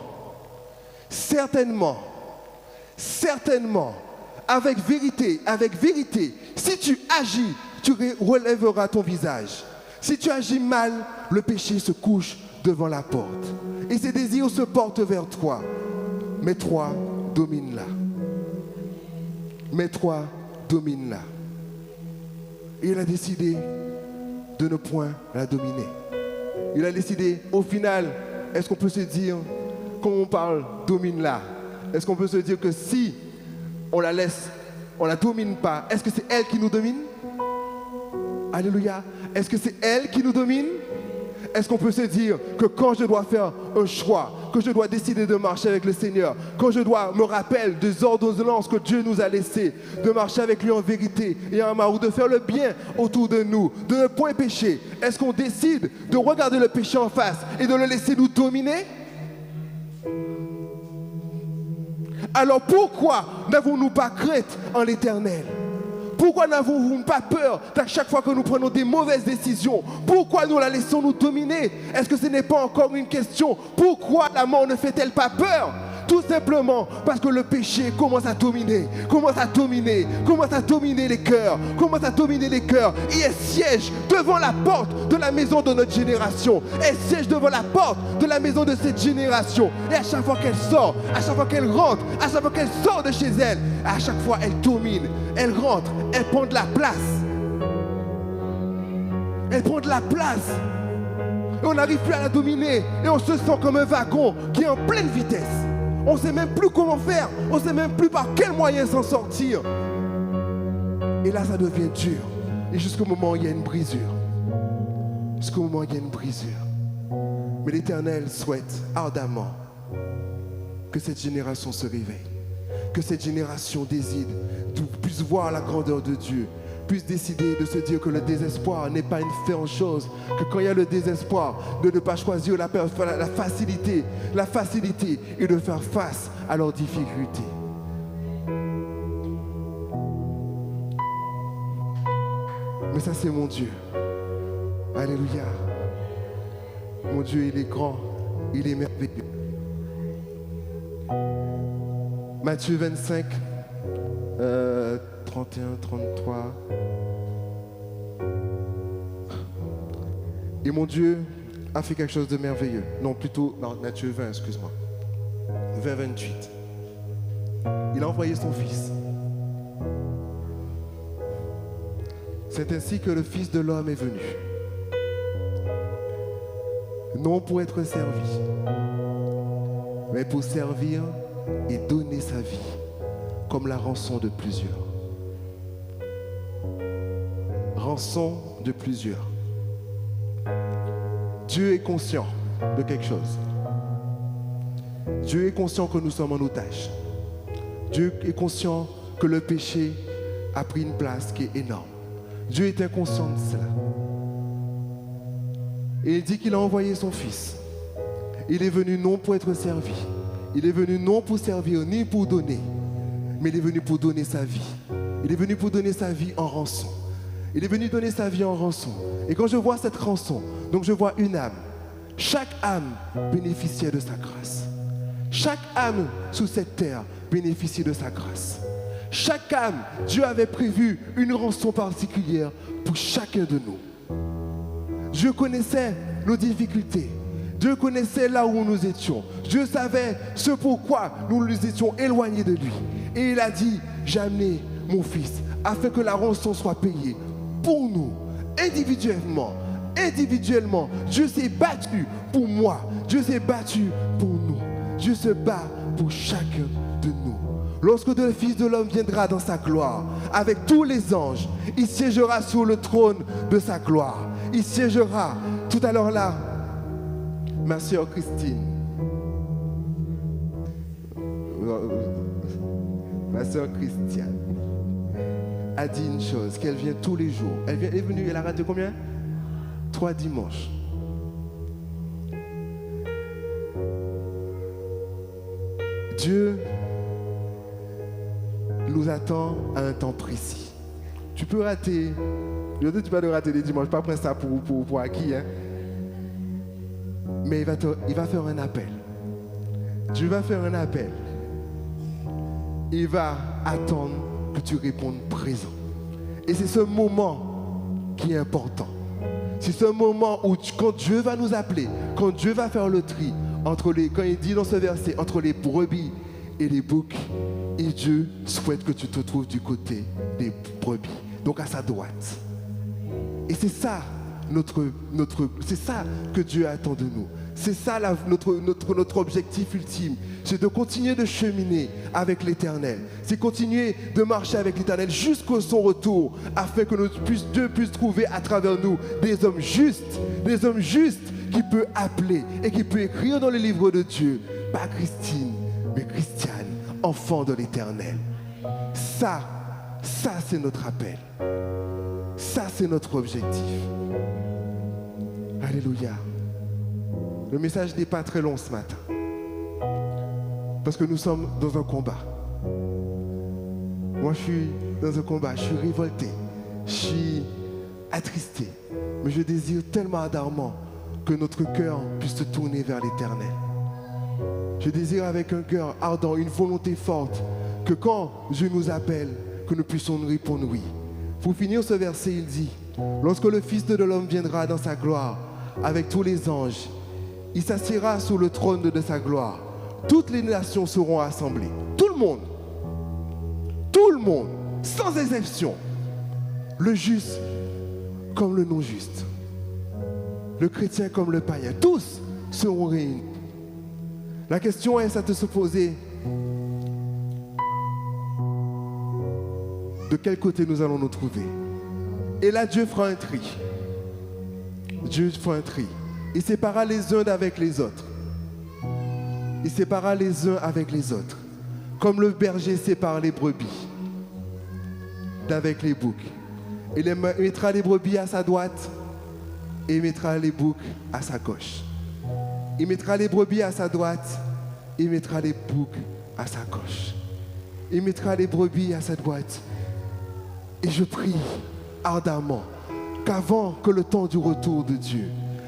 avec vérité, si tu agis, tu relèveras ton visage. Si tu agis mal, le péché se couche devant la porte. Et ses désirs se portent vers toi. Mais toi, domine-la. Et il a décidé de ne point la dominer. Il a décidé, au final, est-ce qu'on peut se dire, quand on parle domine-la, est-ce qu'on peut se dire que si on la laisse, on la domine pas, est-ce que c'est elle qui nous domine? Alléluia. Est-ce que c'est elle qui nous domine? Est-ce qu'on peut se dire que quand je dois faire un choix, que je dois décider de marcher avec le Seigneur, quand je dois me rappeler des ordonnances que Dieu nous a laissées, de marcher avec lui en vérité et en amour, de faire le bien autour de nous, de ne point pécher, est-ce qu'on décide de regarder le péché en face et de le laisser nous dominer? Alors pourquoi n'avons-nous pas crainte en l'Éternel? Pourquoi n'avons-nous pas peur à chaque fois que nous prenons des mauvaises décisions? Pourquoi nous la laissons nous dominer? Est-ce que ce n'est pas encore une question? Pourquoi la mort ne fait-elle pas peur? Tout simplement parce que le péché commence à dominer les cœurs, et elle siège devant la porte de la maison de notre génération. Elle siège devant la porte de la maison de cette génération. Et à chaque fois qu'elle sort, à chaque fois qu'elle rentre, à chaque fois qu'elle sort de chez elle, à chaque fois elle domine, elle rentre, elle prend de la place. Elle prend de la place. Et on n'arrive plus à la dominer. Et on se sent comme un wagon qui est en pleine vitesse. On ne sait même plus comment faire. On ne sait même plus par quel moyen s'en sortir. Et là, ça devient dur. Et jusqu'au moment où il y a une brisure. Mais l'Éternel souhaite ardemment que cette génération se réveille. Que cette génération puisse voir la grandeur de Dieu. Puisse décider de se dire que le désespoir n'est pas une ferme chose, que quand il y a le désespoir, de ne pas choisir la facilité et de faire face à leurs difficultés. Mais ça, c'est mon Dieu. Alléluia. Mon Dieu, il est grand, il est merveilleux. Matthieu 25, 31, 33. Et mon Dieu a fait quelque chose de merveilleux. Non, Matthieu 20, excuse-moi. 20, 28. Il a envoyé son Fils. C'est ainsi que le Fils de l'homme est venu. Non pour être servi, mais pour servir et donner sa vie comme la rançon de plusieurs. Rançon de plusieurs. Dieu est conscient de quelque chose. Dieu est conscient que nous sommes en otage. Dieu est conscient que le péché a pris une place qui est énorme. Dieu est inconscient de cela. Et il dit qu'il a envoyé son Fils. Il est venu non pour être servi. Il est venu non pour servir ni pour donner, mais il est venu pour donner sa vie. Il est venu pour donner sa vie en rançon. Il est venu donner sa vie en rançon. Et quand je vois cette rançon, donc je vois une âme. Chaque âme bénéficiait de sa grâce. Chaque âme sous cette terre bénéficiait de sa grâce. Chaque âme, Dieu avait prévu une rançon particulière pour chacun de nous. Dieu connaissait nos difficultés. Dieu connaissait là où nous étions. Dieu savait ce pourquoi nous nous étions éloignés de lui. Et il a dit, j'ai amené mon Fils afin que la rançon soit payée pour nous, individuellement. Dieu s'est battu pour moi. Dieu s'est battu pour nous. Dieu se bat pour chacun de nous. Lorsque le Fils de l'homme viendra dans sa gloire, avec tous les anges, il siégera sur le trône de sa gloire. Il siégera. Tout à l'heure là, ma sœur Christine, ma sœur Christiane, a dit une chose, qu'elle vient tous les jours. Elle est venue, elle a raté combien? 3 dimanches. Dieu nous attend à un temps précis. Tu peux rater, je dis tu peux rater les dimanches, pas prendre ça pour acquis, hein? Mais il va faire un appel. Dieu va faire un appel. Il va attendre que tu répondes présent. Et c'est ce moment qui est important. C'est ce moment où quand Dieu va nous appeler, quand Dieu va faire le tri, quand il dit dans ce verset, entre les brebis et les boucs, et Dieu souhaite que tu te trouves du côté des brebis, donc à sa droite. Et c'est ça, c'est ça que Dieu attend de nous. C'est ça notre objectif ultime. C'est de continuer de cheminer avec l'Éternel. C'est continuer de marcher avec l'Éternel jusqu'au son retour, afin que Dieu puisse trouver à travers nous des hommes justes qui peut appeler et qui peut écrire dans le livre de Dieu, pas Christine, mais Christiane, enfant de l'Éternel. Ça c'est notre appel. Ça c'est notre objectif. Alléluia. Le message n'est pas très long ce matin. Parce que nous sommes dans un combat. Moi, je suis dans un combat. Je suis révolté. Je suis attristé. Mais je désire tellement ardemment que notre cœur puisse se tourner vers l'Éternel. Je désire avec un cœur ardent, une volonté forte, que quand Dieu nous appelle, que nous puissions nous répondre oui. Pour finir ce verset, il dit, lorsque le Fils de l'homme viendra dans sa gloire, avec tous les anges, il s'assiera sur le trône de sa gloire. Toutes les nations seront assemblées. Tout le monde, sans exception. Le juste comme le non-juste. Le chrétien comme le païen. Tous seront réunis. La question est à te se poser, de quel côté nous allons nous trouver? Et là, Dieu fera un tri. Dieu fera un tri. Il séparera les uns d'avec les autres. Il séparera les uns avec les autres. Comme le berger sépare les brebis d'avec les boucs. Il mettra les brebis à sa droite et il mettra les boucs à sa gauche. Il mettra les brebis à sa droite et il mettra les boucs à sa gauche. Il mettra les brebis à sa droite. Et je prie ardemment qu'avant que le temps du retour de Dieu,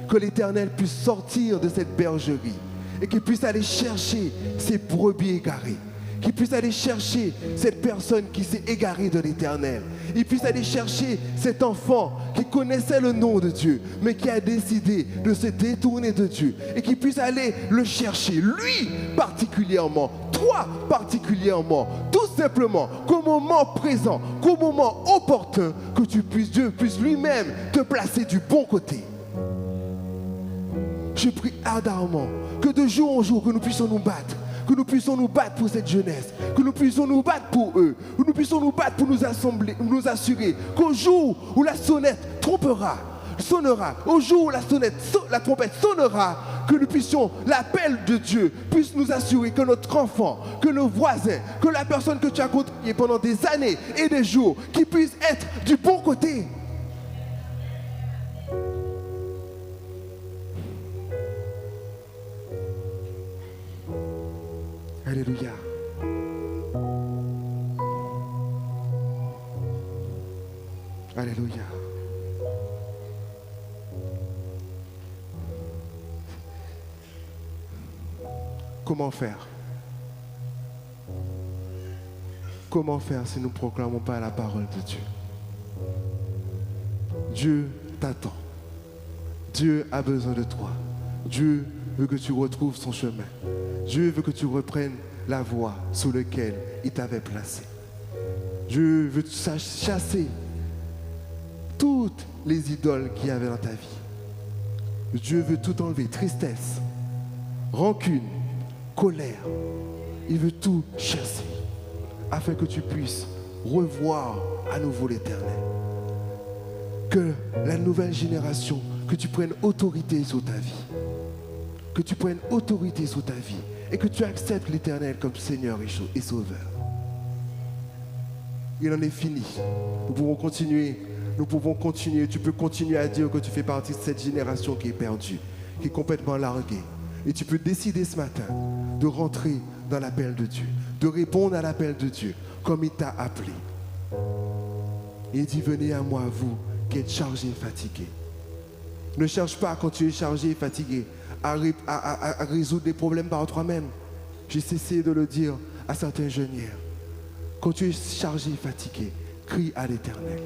que l'Éternel puisse sortir de cette bergerie et qu'il puisse aller chercher ces brebis égarées, qu'il puisse aller chercher cette personne qui s'est égarée de l'Éternel. Il puisse aller chercher cet enfant qui connaissait le nom de Dieu, mais qui a décidé de se détourner de Dieu, et qu'il puisse aller le chercher, lui particulièrement, toi particulièrement, tout simplement, qu'au moment présent, qu'au moment opportun, que Dieu puisse lui-même te placer du bon côté. Je prie ardemment que de jour en jour, que nous puissions nous battre, que nous puissions nous battre pour cette jeunesse, que nous puissions nous battre pour eux, que nous puissions nous battre pour nous assembler, nous assurer qu'au jour où la sonnette sonnera, au jour où la trompette sonnera, que nous puissions, l'appel de Dieu puisse nous assurer que notre enfant, que nos voisins, que la personne que tu as côtoyée pendant des années et des jours, qui puisse être du bon côté. Alléluia. Alléluia. Comment faire? Comment faire si nous ne proclamons pas la parole de Dieu? Dieu t'attend. Dieu a besoin de toi. Dieu veut que tu retrouves son chemin. Dieu veut que tu reprennes la voie sur laquelle il t'avait placé. Dieu veut chasser toutes les idoles qu'il y avait dans ta vie. Dieu veut tout enlever, tristesse, rancune, colère. Il veut tout chasser afin que tu puisses revoir à nouveau l'Éternel. Que la nouvelle génération, que tu prennes autorité sur ta vie. Que tu prennes autorité sur ta vie et que tu acceptes l'Éternel comme Seigneur et Sauveur. Il en est fini. Nous pouvons continuer. Tu peux continuer à dire que tu fais partie de cette génération qui est perdue, qui est complètement larguée. Et tu peux décider ce matin de rentrer dans l'appel de Dieu, de répondre à l'appel de Dieu comme il t'a appelé. Et il dit, venez à moi, vous qui êtes chargés et fatigués. Ne cherche pas quand tu es chargé et fatigué à résoudre des problèmes par toi-même. J'ai cessé de le dire à certains jeunes hier. Quand tu es chargé et fatigué, crie à l'Éternel.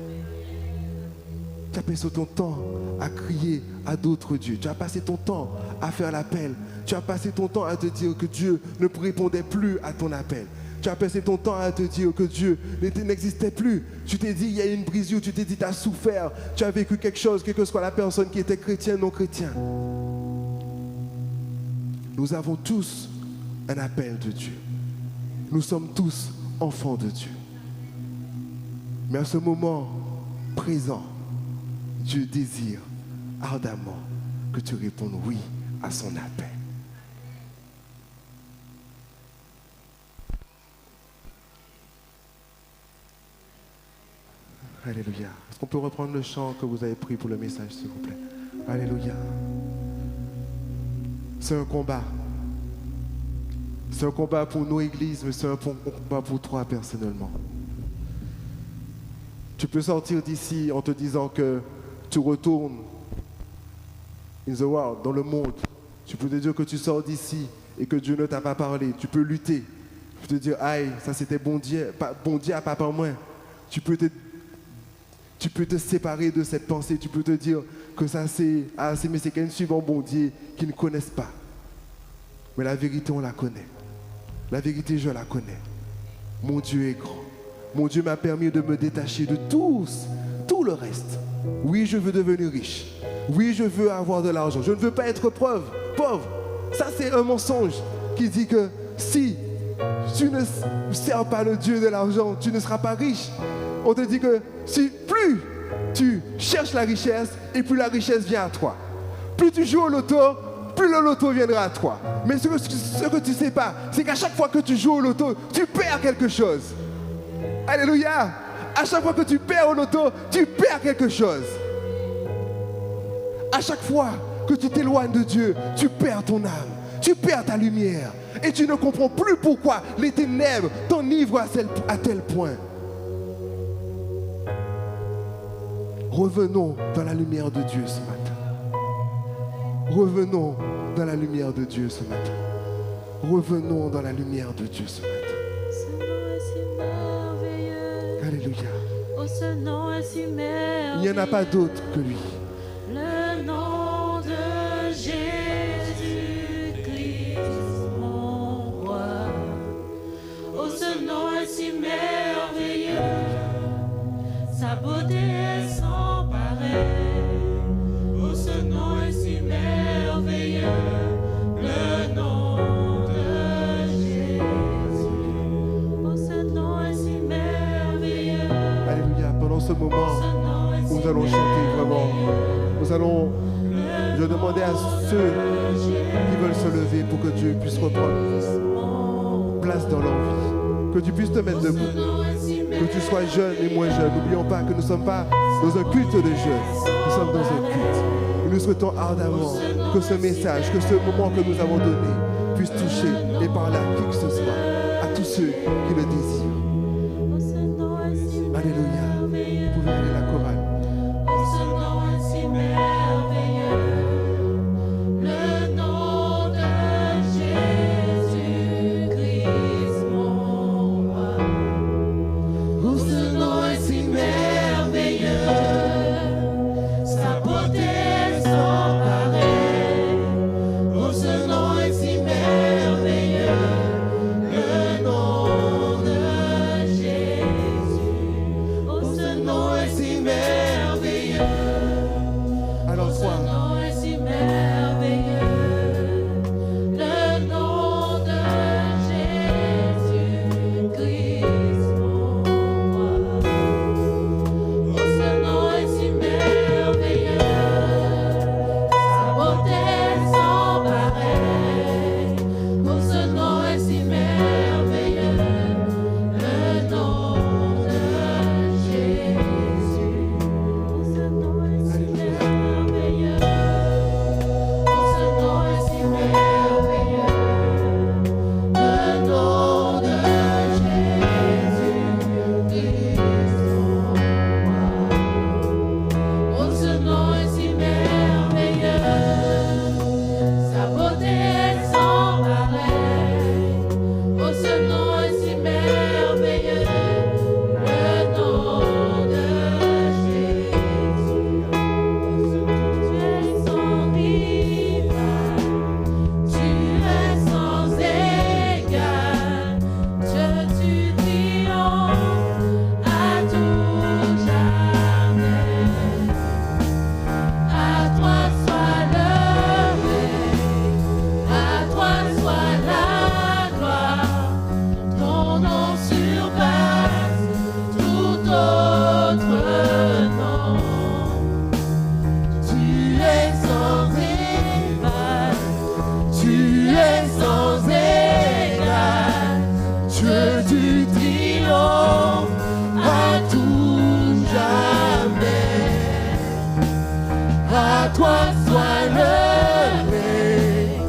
Tu as passé ton temps à crier à d'autres dieux. Tu as passé ton temps à faire l'appel. Tu as passé ton temps à te dire que Dieu ne répondait plus à ton appel. Tu as passé ton temps à te dire que Dieu n'existait plus. Tu t'es dit, il y a une brisure, tu t'es dit, tu as souffert. Tu as vécu quelque chose, quelle que soit la personne qui était chrétienne, non chrétien. Nous avons tous un appel de Dieu. Nous sommes tous enfants de Dieu. Mais à ce moment présent, Dieu désire ardemment que tu répondes oui à son appel. Alléluia. Est-ce qu'on peut reprendre le chant que vous avez pris pour le message, s'il vous plaît? Alléluia. C'est un combat. C'est un combat pour nos églises, mais c'est un combat pour toi personnellement. Tu peux sortir d'ici en te disant que tu retournes in the world, dans le monde. Tu peux te dire que tu sors d'ici et que Dieu ne t'a pas parlé, tu peux lutter. Tu peux te dire, aïe, ça c'était bon Dieu à papa moins. Tu peux te séparer de cette pensée. Tu peux te dire que ça c'est mais c'est qu'un suivant bon Dieu qui ne connaissent pas. Mais la vérité, on la connaît. La vérité, je la connais. Mon Dieu est grand. Mon Dieu m'a permis de me détacher de tout le reste. Oui, je veux devenir riche. Oui, je veux avoir de l'argent. Je ne veux pas être pauvre. Ça, c'est un mensonge qui dit que si tu ne sers pas le Dieu de l'argent, tu ne seras pas riche. On te dit que si plus tu cherches la richesse et plus la richesse vient à toi. Plus tu joues au loto, plus le loto viendra à toi. Mais ce que tu ne sais pas, c'est qu'à chaque fois que tu joues au loto, tu perds quelque chose. Alléluia. À chaque fois que tu perds au loto, tu perds quelque chose. À chaque fois que tu t'éloignes de Dieu, tu perds ton âme, tu perds ta lumière. Et tu ne comprends plus pourquoi les ténèbres t'enivrent à tel point. Revenons dans la lumière de Dieu ce matin. Revenons dans la lumière de Dieu ce matin. Revenons dans la lumière de Dieu ce matin. Ce nom est si merveilleux. Alléluia. Oh, ce nom est si merveilleux. Il n'y en a pas d'autre que lui. Le nom de Jésus-Christ, mon roi. Oh, ce nom est si merveilleux. Sa beauté est sans pareil. Oh, ce nom est si merveilleux. Le nom de Jésus. Oh, ce nom est si merveilleux. Alléluia. Pendant ce moment, nous allons chanter vraiment. Je demandais à ceux qui veulent se lever pour que Dieu puisse reprendre place dans leur vie. Que tu puisses te mettre debout. Que tu sois jeune et moins jeune. N'oublions pas que nous ne sommes pas dans un culte de jeunes. Nous sommes dans un culte. Et nous souhaitons ardemment que ce message, que ce moment que nous avons donné puisse toucher et parler à qui que ce soit, à tous ceux qui le désirent. Alléluia. Vous pouvez aller la chorale. Ce nom est si merveilleux, le nom de Jésus-Christ, mon roi. Oh, ce nom est si merveilleux, sa beauté est sans pareil. Oh, ce nom est si merveilleux, le nom de Jésus. Oh, ce nom est si merveilleux. Alors Ce quoi? nom est si merveilleux, le nom de Jésus-Christ, mon roi. Oh, ce nom est si merveilleux, sa beauté est sans pareil. Oh, ce nom est si merveilleux, le nom de Jésus. Oh, ce nom est si merveilleux. Oh, ce nom est si merveilleux. Le nom de Jésus-Christ, mon roi. Oh, ce nom est si merveilleux. Sa beauté est sans pareil. Oh, ce nom est si merveilleux. Le nom de Jésus. Tu es sans rival, tu es sans égal, Dieu tu triomphes à tout jamais. À toi soit le règne, à toi soit la gloire, ton nom surpasse tout autre nom. Tu es sans rival, tu es sans égal, Dieu du triomphe à tout jamais. À toi soit le règne,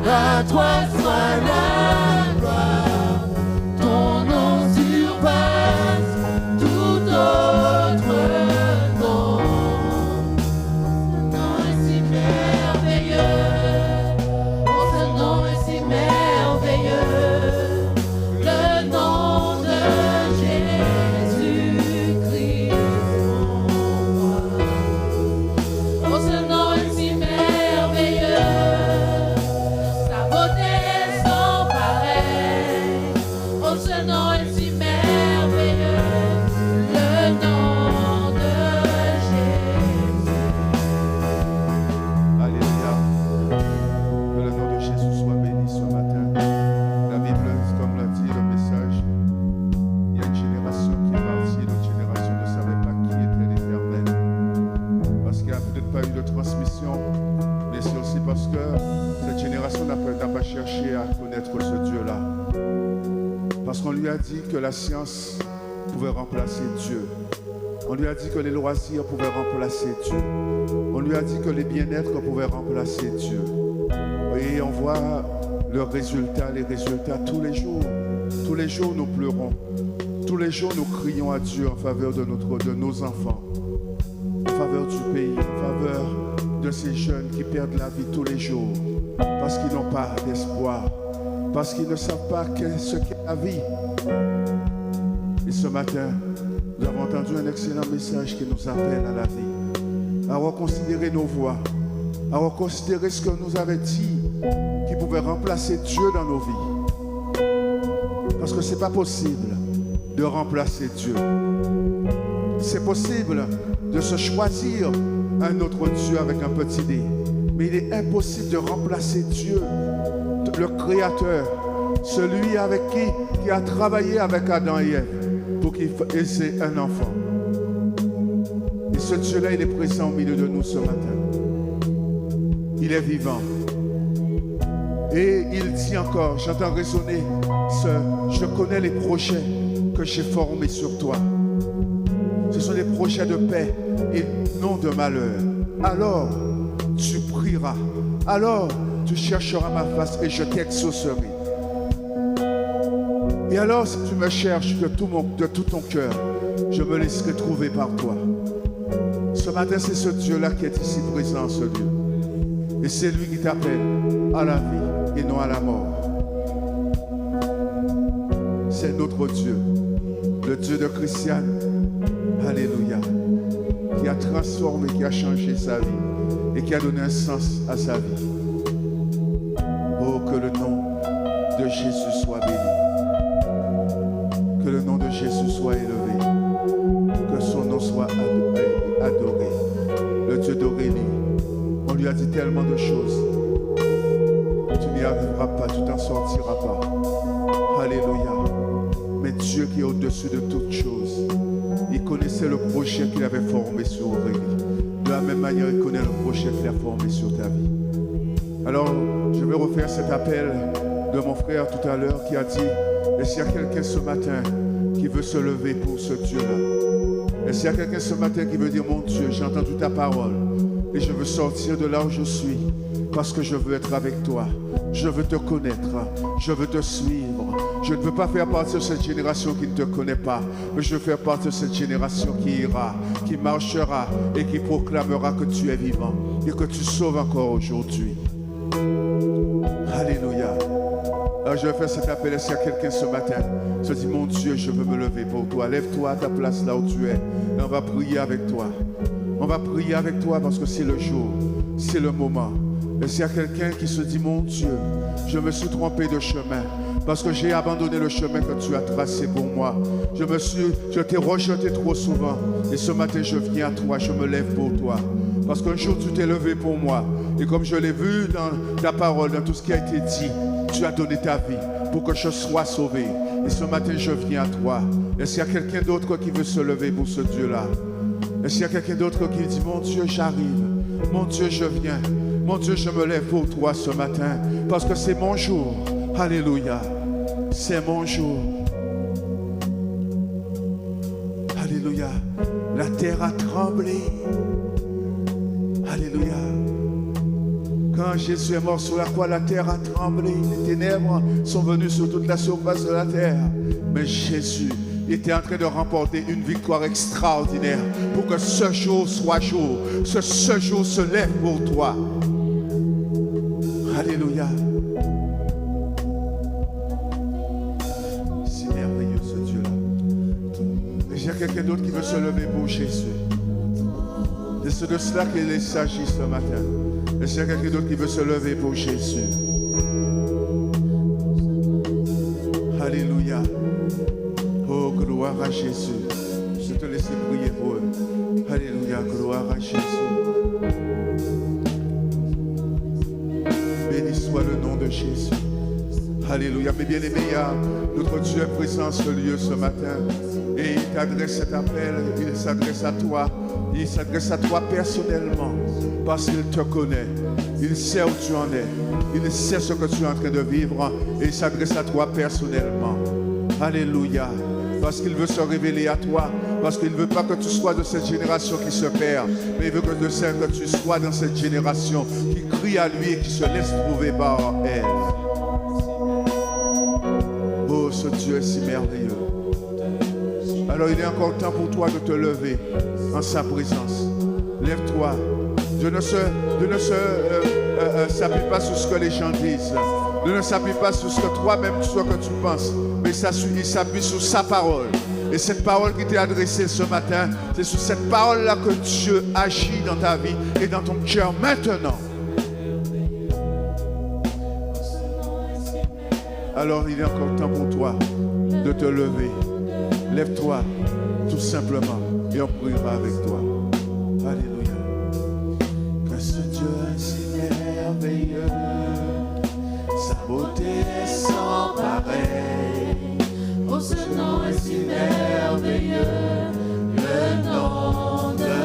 à toi soit la gloire, ton nom surpasse tout autre nom. Ce nom est si merveilleux, oh, ce nom est si merveilleux. parce que cette génération n'a pas cherché à connaître ce Dieu-là. Parce qu'on lui a dit que la science pouvait remplacer Dieu. On lui a dit que les loisirs pouvaient remplacer Dieu. On lui a dit que les bien-être pouvaient remplacer Dieu. Et on voit les résultats tous les jours. Tous les jours, nous pleurons. Tous les jours, nous crions à Dieu en faveur de nos enfants, en faveur du pays, en faveur de ces jeunes qui perdent la vie tous les jours parce qu'ils n'ont pas d'espoir, parce qu'ils ne savent pas ce qu'est la vie. Et ce matin, nous avons entendu un excellent message qui nous appelle à la vie, à reconsidérer nos voies, à reconsidérer ce que nous avait dit qui pouvait remplacer Dieu dans nos vies. Parce que ce n'est pas possible de remplacer Dieu. C'est possible de se choisir un autre Dieu avec un petit dé. Mais il est impossible de remplacer Dieu, le Créateur, celui avec qui a travaillé avec Adam et Ève pour qu'il ait un enfant. Et ce Dieu-là, il est présent au milieu de nous ce matin. Il est vivant. Et il dit encore, j'entends résonner je connais les projets que j'ai formés sur toi. Ce sont des projets de paix et non de malheur. Alors, tu prieras. Alors, tu chercheras ma face et je t'exaucerai. Et alors, si tu me cherches de tout ton cœur, je me laisserai trouver par toi. Ce matin, c'est ce Dieu-là qui est ici présent, ce Dieu. Et c'est lui qui t'appelle à la vie et non à la mort. C'est notre Dieu, le Dieu de Christiane. Alléluia. Qui a transformé, qui a changé sa vie et qui a donné un sens à sa vie. Oh, que le nom de Jésus soit béni. Que le nom de Jésus soit élevé. Que son nom soit adoré. Le Dieu d'Aurélie, on lui a dit tellement de choses. Tu n'y arriveras pas, tu t'en sortiras pas. Alléluia. Mais Dieu qui est au-dessus de toutes choses, il connaissait le projet qu'il avait formé sur Aurélie. De la même manière, il connaît le projet qu'il a formé sur ta vie. Alors, je vais refaire cet appel de mon frère tout à l'heure qui a dit, et s'il y a quelqu'un ce matin qui veut se lever pour ce Dieu-là, et s'il y a quelqu'un ce matin qui veut dire, mon Dieu, j'ai entendu ta parole, et je veux sortir de là où je suis, parce que je veux être avec toi. Je veux te connaître, je veux te suivre. Je ne veux pas faire partie de cette génération qui ne te connaît pas, mais je veux faire partie de cette génération qui ira, qui marchera et qui proclamera que tu es vivant et que tu sauves encore aujourd'hui. Alléluia. Alors je vais faire cet appel. S'il y a quelqu'un ce matin se dit, mon Dieu, je veux me lever pour toi. Lève-toi à ta place là où tu es et on va prier avec toi. On va prier avec toi parce que c'est le jour, c'est le moment. Et s'il y a quelqu'un qui se dit, mon Dieu, je me suis trompé de chemin parce que j'ai abandonné le chemin que tu as tracé pour moi. Je t'ai rejeté trop souvent. Et ce matin, je viens à toi, je me lève pour toi. Parce qu'un jour, tu t'es levé pour moi. Et comme je l'ai vu dans ta parole, dans tout ce qui a été dit, tu as donné ta vie pour que je sois sauvé. Et ce matin, je viens à toi. Et s'il y a quelqu'un d'autre qui veut se lever pour ce Dieu-là, et s'il y a quelqu'un d'autre qui dit, mon Dieu, j'arrive. Mon Dieu, je viens. Mon Dieu, je me lève pour toi ce matin. Parce que c'est mon jour. Alléluia. C'est mon jour. Alléluia. La terre a tremblé. Alléluia. Quand Jésus est mort sur la croix, la terre a tremblé. Les ténèbres sont venues sur toute la surface de la terre. Mais Jésus était en train de remporter une victoire extraordinaire pour que ce jour soit jour. Ce jour se lève pour toi. Alléluia. C'est merveilleux ce Dieu-là. Et il y a quelqu'un d'autre qui veut se lever pour Jésus. Et c'est de cela qu'il s'agit ce matin. Et s'il y a quelqu'un d'autre qui veut se lever pour Jésus. Alléluia. Oh, gloire à Jésus. Je te laisse prier pour eux. Alléluia, gloire à Jésus. Béni soit le nom de Jésus. Alléluia. Mais bien aimé, notre Dieu est présent dans ce lieu ce matin. Et il t'adresse cet appel. Il s'adresse à toi. Il s'adresse à toi personnellement. Parce qu'il te connaît. Il sait où tu en es. Il sait ce que tu es en train de vivre et il s'adresse à toi personnellement. Alléluia. Parce qu'il veut se révéler à toi. Parce qu'il ne veut pas que tu sois de cette génération qui se perd. Mais il veut que tu sois dans cette génération qui crie à lui et qui se laisse trouver par elle. Oh, ce Dieu est si merveilleux. Alors il est encore temps pour toi de te lever en sa présence. Lève-toi. Dieu ne s'appuie pas sur ce que les gens disent. Dieu ne s'appuie pas sur ce que toi-même tu penses. Mais il s'appuie sur sa parole. Et cette parole qui t'est adressée ce matin, c'est sur cette parole-là que Dieu agit dans ta vie et dans ton cœur maintenant. Alors il est encore temps pour toi de te lever. Lève-toi tout simplement et on priera avec toi. Alléluia. Que ce Dieu est si merveilleux, sa beauté est sans pareil. Oh, ce nom est si merveilleux, le nom de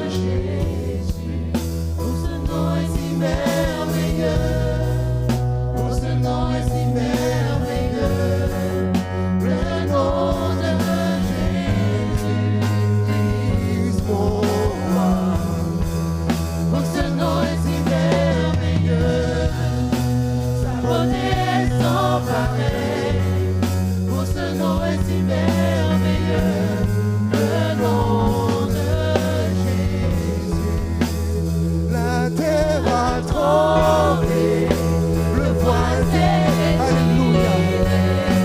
Jésus. Oh, ce nom est si merveilleux. Oh, ce nom est si merveilleux, le nom de Jésus. Mon roi. Oh, ce nom est si merveilleux, sa beauté est sans pareil. Oh, ce nom est si merveilleux, le nom de Jésus. La terre a tremblé, le voile s'est Alléluia.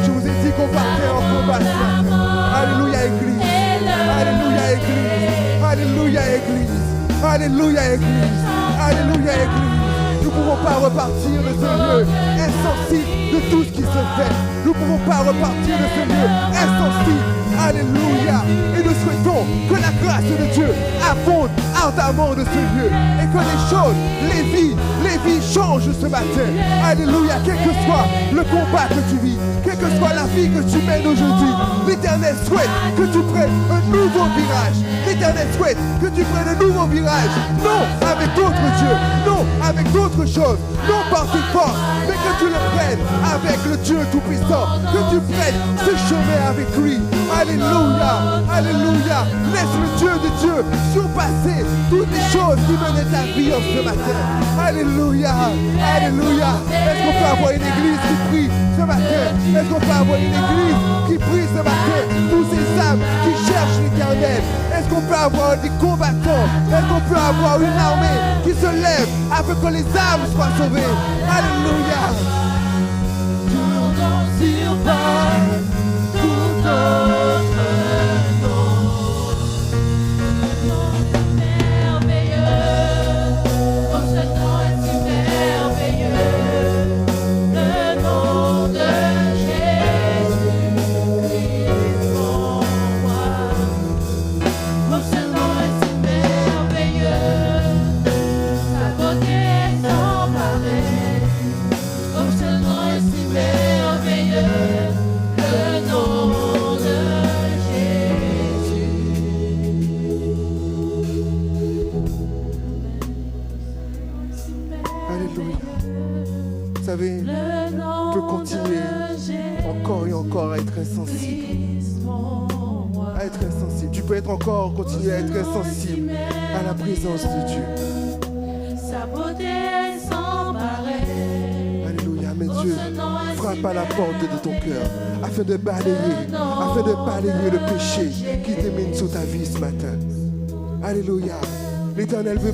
Je vous ai dit qu'on partait en combat ce matin. Alléluia, Église. Alléluia, Église. Alléluia, Église. Alléluia, Église. Alléluia, Église. Nous ne pouvons pas repartir de ce lieu insensible de tout ce qui se fait. Nous ne pouvons pas repartir de ce lieu insensible. Alléluia. Et nous souhaitons que la grâce de Dieu abonde ardemment de ce lieu et que les choses, les vies changent ce matin. Alléluia. Quel que soit le combat que tu vis, quelle que soit la vie que tu mènes aujourd'hui, l'Éternel souhaite que tu prennes un nouveau virage. L'Éternel souhaite que tu prennes un nouveau virage. Non avec d'autres dieux, non avec d'autres choses, non par tes forces, mais que tu le prennes avec le Dieu Tout-Puissant, que tu prennes ce chemin avec lui. Alléluia, alléluia. Laisse le Dieu de Dieu surpasser toutes les choses qui menaient ta vie en ce matin. Alléluia, alléluia. Est-ce qu'on peut avoir une église qui prie ce matin? Est-ce qu'on peut avoir une église qui prie ce matin? Tous ces âmes qui cherchent l'Éternel. Est-ce qu'on peut avoir des combattants? Est-ce qu'on peut avoir une armée qui se lève afin que les âmes soient sauvées? Alléluia. Tout nom surpasse tout autre nom. Le nom est merveilleux. Oh, ce nom est si merveilleux. Le nom de Jésus, Christ mon roi. Oh, ce nom est si merveilleux. Sa beauté est sans pareil. Oh, ce nom est si merveilleux, le nom de Jésus. Alléluia. Vous savez, on peut continuer encore et encore à être insensible. À être insensible. Tu peux être encore, continuer à être insensible à la présence de Dieu. Sa beauté est sans pareil. Alléluia. Mais Dieu frappe à la porte de ton cœur afin de balayer le péché qui t'émène sur ta vie ce matin. Alléluia. L'Éternel veut